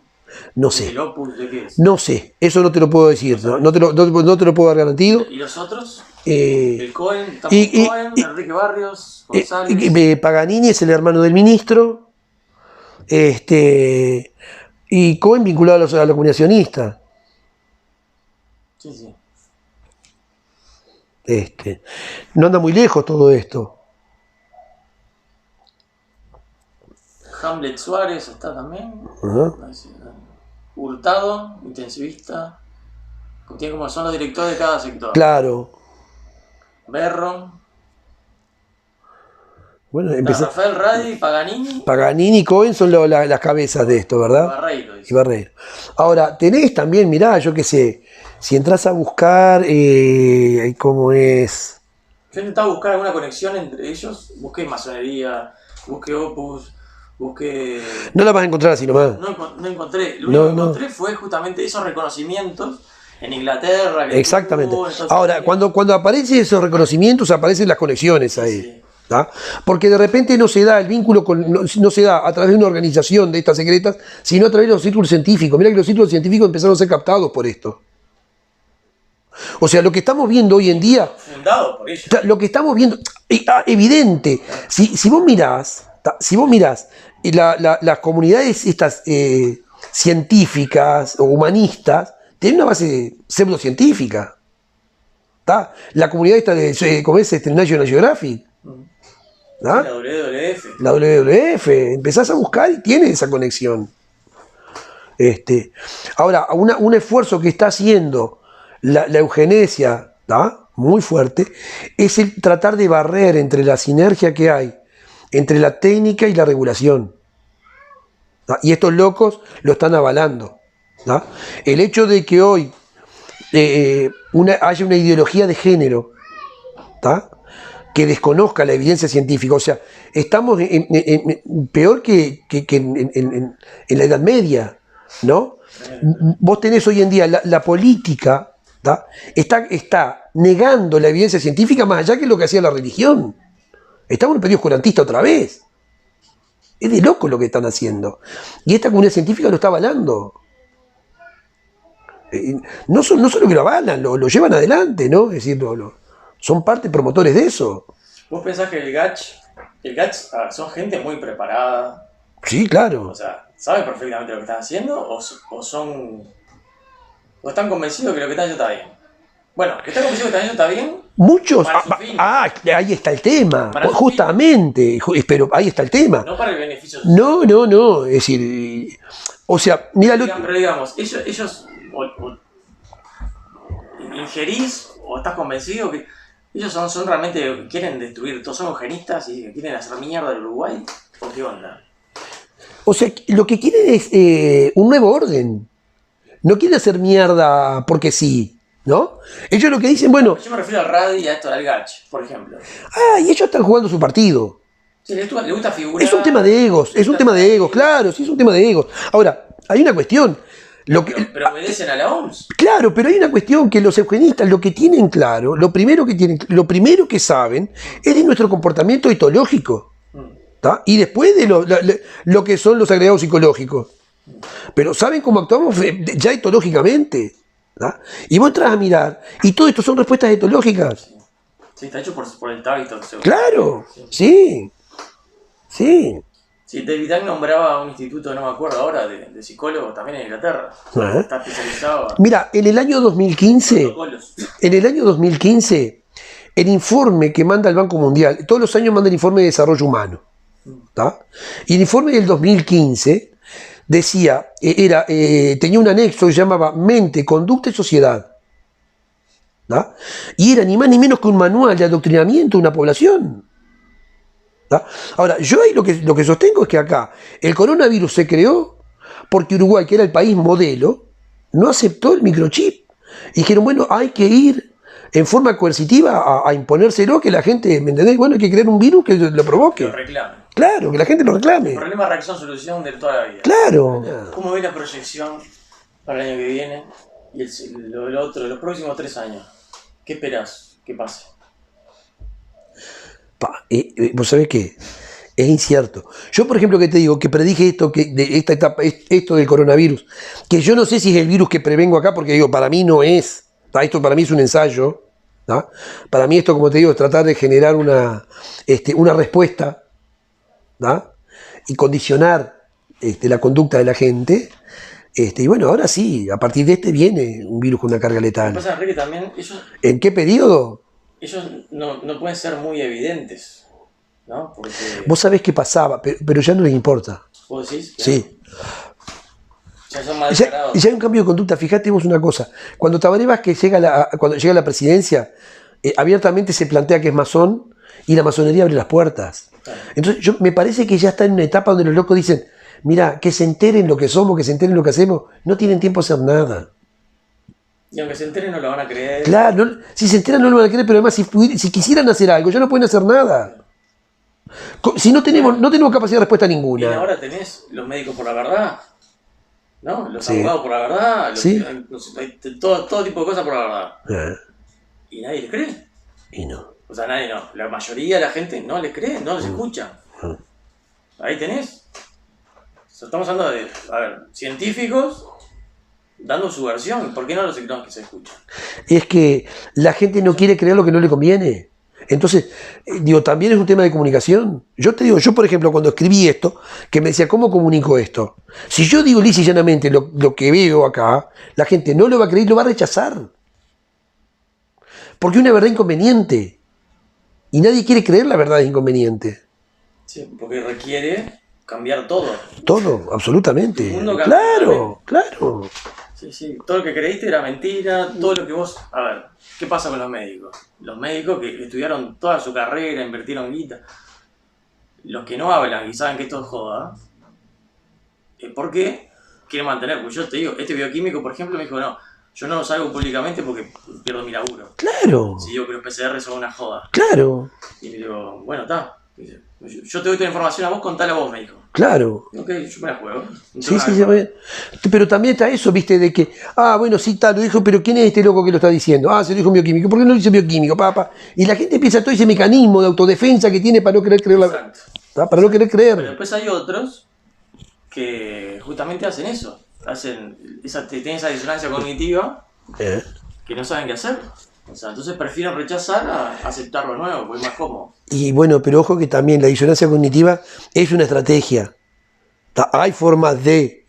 A: No sé.
B: ¿El Opus de qué es?
A: No sé, eso no te lo puedo decir, no te lo puedo dar garantido.
B: ¿Y los otros? El Cohen, Cohen, Enrique Barrios,
A: González. Paganini es el hermano del ministro. Y Cohen vinculado a la comunidad sionista.
B: Sí, sí.
A: No anda muy lejos todo esto.
B: Hamlet Suárez está también.
A: Uh-huh.
B: Hurtado, intensivista. Tiene como son los directores de cada sector.
A: Claro.
B: Berro.
A: Bueno,
B: Rafael Radi, Paganini.
A: Paganini y Cohen son las cabezas de esto, ¿verdad?
B: Barreiro.
A: Y Barreiro. Ahora, tenés también, mirá, yo qué sé, si entras a buscar cómo es.
B: Yo intentaba buscar alguna conexión entre ellos. Busqué masonería, busqué Opus, busqué.
A: No la vas a encontrar así nomás.
B: No encontré. Lo único que encontré fue justamente esos reconocimientos en Inglaterra.
A: Exactamente. Ahora, cuando aparecen esos reconocimientos, aparecen las conexiones ahí. Sí. ¿Ah? Porque de repente no se da el vínculo, no se da a través de una organización de estas secretas, sino a través de los círculos científicos. Mirá que los círculos científicos empezaron a ser captados por esto. O sea, lo que estamos viendo hoy en día,
B: fundado por ello.
A: Lo que estamos viendo, evidente, si vos mirás las comunidades estas científicas o humanistas, tienen una base pseudocientífica. ¿Tá? La comunidad esta de, ¿cómo es? National Geographic. ¿Ah? La WWF, empezás a buscar y tiene esa conexión. Ahora, un esfuerzo que está haciendo la eugenesia, ¿tá? muy fuerte, es el tratar de barrer entre la sinergia que hay entre la técnica y la regulación. ¿No? Y estos locos lo están avalando. ¿No? El hecho de que hoy haya una ideología de género, ¿tá? Que desconozca la evidencia científica, o sea, estamos peor que en la Edad Media, ¿no? Vos tenés hoy en día la política, ¿tá? Está negando la evidencia científica más allá que lo que hacía la religión. Estamos en un periodo oscurantista otra vez. Es de loco lo que están haciendo. Y esta comunidad científica lo está avalando. No solo que lo avalan, lo llevan adelante, ¿no? Es decir, son parte promotores de eso.
B: ¿Vos pensás que el GACH son gente muy preparada?
A: Sí, claro.
B: O sea, ¿saben perfectamente lo que están haciendo? ¿O están convencidos que lo que están haciendo está bien? Bueno, que están convencidos que lo que están haciendo está bien.
A: Muchos. Ahí está el tema. Justamente. Pero ahí está el tema.
B: No para el beneficio social.
A: No. Es decir, o sea, mira
B: Pero digamos, ellos ingerís o estás convencido que ellos son realmente, quieren destruir, todos son eugenistas y quieren hacer mierda del Uruguay. ¿O qué onda?
A: O sea, lo que quieren es un nuevo orden. No quieren hacer mierda porque sí, ¿no? Ellos lo que dicen, bueno...
B: Yo me refiero al RADI y a esto del GACH, por ejemplo.
A: Y ellos están jugando su partido.
B: Sí, le gusta figurar.
A: Es un tema de egos, claro, sí, es un tema de egos. Ahora, hay una cuestión.
B: Pero obedecen a la OMS.
A: Claro, pero hay una cuestión que los eugenistas lo que tienen claro, lo primero que saben es de nuestro comportamiento etológico. ¿Tá? Y después de lo que son los agregados psicológicos. Pero saben cómo actuamos ya etológicamente. ¿Tá? Y vos entras a mirar, y todo esto son respuestas etológicas.
B: Sí, está hecho por el hábito.
A: Claro, sí.
B: Sí, David Icke nombraba a un instituto, no me acuerdo ahora, de psicólogos también en Inglaterra. Está especializado.
A: Mira, en el año 2015, el informe que manda el Banco Mundial, todos los años manda el informe de desarrollo humano. ¿Tá? Y el informe del 2015 decía, tenía un anexo que se llamaba Mente, Conducta y Sociedad. ¿Tá? Y era ni más ni menos que un manual de adoctrinamiento de una población. ¿Tá? Ahora, yo ahí lo que sostengo es que acá el coronavirus se creó porque Uruguay, que era el país modelo, no aceptó el microchip. Y dijeron, bueno, hay que ir en forma coercitiva a imponérselo, que la gente, ¿me entendés? Bueno, hay que crear un virus que lo provoque.
B: Lo reclame.
A: Claro, que la gente lo reclame.
B: El problema, reacción, solución de toda la vida.
A: Claro.
B: ¿Cómo ves la proyección para el año que viene y los próximos 3 años? ¿Qué esperás que pase?
A: ¿Vos sabés qué? Es incierto. Yo, por ejemplo, que te digo, que predije esto, de esta etapa, esto del coronavirus, que yo no sé si es el virus que prevengo acá, porque digo, para mí no es. ¿Tá? Esto para mí es un ensayo. ¿Tá? Para mí esto, como te digo, es tratar de generar una respuesta, ¿tá? Y condicionar la conducta de la gente. Y bueno, ahora sí, a partir de viene un virus con una carga letal.
B: Lo que pasa, Enrique, también
A: ¿En qué periodo?
B: Ellos no pueden ser muy evidentes, ¿no? Porque...
A: Vos sabés qué pasaba, pero ya no les importa.
B: ¿Vos decís?
A: Sí.
B: Ya son más descarados.
A: Ya hay un cambio de conducta. Fíjate vos una cosa. Cuando Tabaré Vázquez cuando llega a la presidencia, abiertamente se plantea que es masón y la masonería abre las puertas. Claro. Entonces, me parece que ya está en una etapa donde los locos dicen, mira, que se enteren lo que somos, que se enteren lo que hacemos, no tienen tiempo a hacer nada.
B: Y aunque se enteren no lo van a creer.
A: Claro, si se enteran no lo van a creer, pero además si quisieran hacer algo, ya no pueden hacer nada. Si no tenemos capacidad de respuesta ninguna.
B: Y ahora tenés los médicos por la verdad, ¿no? Los abogados por la verdad, todo tipo de cosas por la verdad. Y nadie les cree.
A: Y no.
B: O sea, nadie no. La mayoría de la gente no les cree, no les escucha. Ahí tenés. Estamos hablando de, científicos dando su versión. ¿Por qué no que se escuchan?
A: Es que la gente no quiere creer lo que no le conviene. Entonces, también es un tema de comunicación. Yo te digo, yo por ejemplo, cuando escribí esto, que me decía, ¿cómo comunico esto? Si yo digo lisa y llanamente lo que veo acá, la gente no lo va a creer y lo va a rechazar. Porque es una verdad inconveniente. Y nadie quiere creer la verdad inconveniente.
B: Sí, porque requiere cambiar todo.
A: Todo, absolutamente.
B: El mundo
A: claro.
B: Sí, sí. Todo lo que creíste era mentira, todo lo que vos... A ver, ¿qué pasa con los médicos? Los médicos que estudiaron toda su carrera, invirtieron guita. Los que no hablan y saben que esto es joda, ¿por qué quieren mantener? Pues yo te digo, este bioquímico, por ejemplo, me dijo, no, yo no salgo públicamente porque pierdo mi laburo.
A: Claro,
B: Si digo que los PCR son una joda.
A: claro,
B: Y me digo, bueno, está. Yo te doy toda la información a vos, contala a vos, me dijo.
A: claro.
B: Ok, yo me la juego. No
A: Sí,
B: tengo
A: sí,
B: nada
A: sí,
B: que perder.
A: pero también está eso, viste, de que, bueno, sí, tal, lo dijo, pero ¿quién es este loco que lo está diciendo? Se lo dijo un bioquímico, ¿por qué no lo dice bioquímico, papá? Y la gente piensa todo ese mecanismo de autodefensa que tiene para no querer creer
B: Exacto.
A: para no querer
B: Pero
A: creer.
B: después hay otros que justamente hacen eso. Tienen esa disonancia cognitiva
A: Eh.
B: que no saben qué hacer. O sea, entonces prefieren rechazar a aceptar lo nuevo, porque es más cómodo.
A: Y bueno, pero ojo que también la disonancia cognitiva es una estrategia. Hay formas de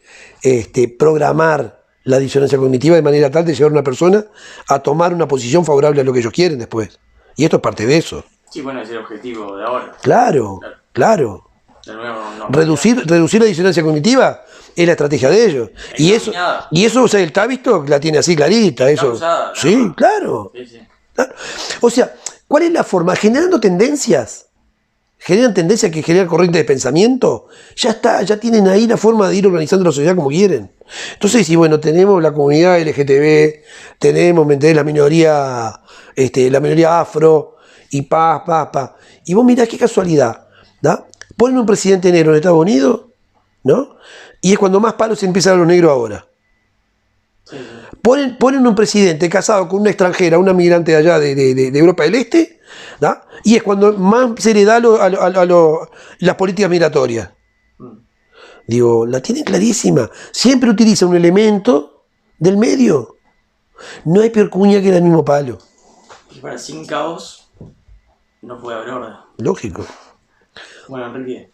A: programar la disonancia cognitiva de manera tal de llevar a una persona a tomar una posición favorable a lo que ellos quieren después. Y esto es parte de eso.
B: Sí, bueno, es el objetivo de ahora.
A: Claro, claro.
B: De nuevo, no,
A: Reducir la disonancia cognitiva es la estrategia de ellos. Y eso, o sea, el Tavistock la tiene así clarita. Eso.
B: Usada,
A: Sí,
B: ¿no?
A: claro.
B: Sí, sí.
A: O sea, ¿cuál es la forma? Generando tendencias. Generan tendencias que generan corrientes de pensamiento. Ya está, ya tienen ahí la forma de ir organizando la sociedad como quieren. Entonces, si bueno, tenemos la comunidad LGTB, tenemos, ¿me entendés? La minoría afro, y pa. Y vos mirá qué casualidad, ¿no? Ponen un presidente negro en Estados Unidos, ¿no? Y es cuando más palos se empiezan a los negros ahora.
B: Sí, sí.
A: Ponen un presidente casado con una extranjera, una migrante de allá de Europa del Este, ¿no? Y es cuando más se le da las políticas migratorias. Digo, la tienen clarísima. Siempre utiliza un elemento del medio. No hay peor cuña que el mismo palo.
B: Y para sin caos no puede haber orden.
A: Lógico.
B: Bueno, Enrique.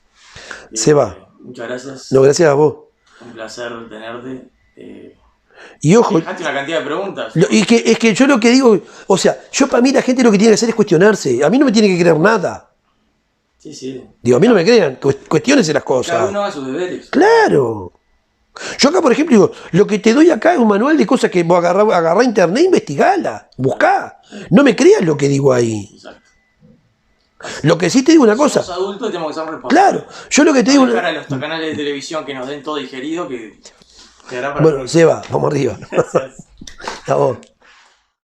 A: Se va.
B: Muchas gracias.
A: No, gracias a vos.
B: Un placer tenerte.
A: Y ojo.
B: Dejaste una cantidad de preguntas.
A: Es que yo lo que digo, o sea, yo para mí la gente lo que tiene que hacer es cuestionarse. A mí no me tiene que creer nada.
B: Sí, sí.
A: Digo, a mí no me crean, cuestiónense las cosas.
B: Cada uno haga sus deberes.
A: Claro. Yo acá, por ejemplo, digo, lo que te doy acá es un manual de cosas que vos agarrá internet, investigala, buscá. No me creas lo que digo ahí.
B: Exacto.
A: Lo que sí te digo una cosa.
B: Somos adultos y tenemos que ser responsables.
A: Claro, yo lo que te digo.
B: No dejar a los canales de televisión que nos den todo digerido que hará para
A: Bueno, Seba, vamos arriba.
B: Gracias.
A: A vos.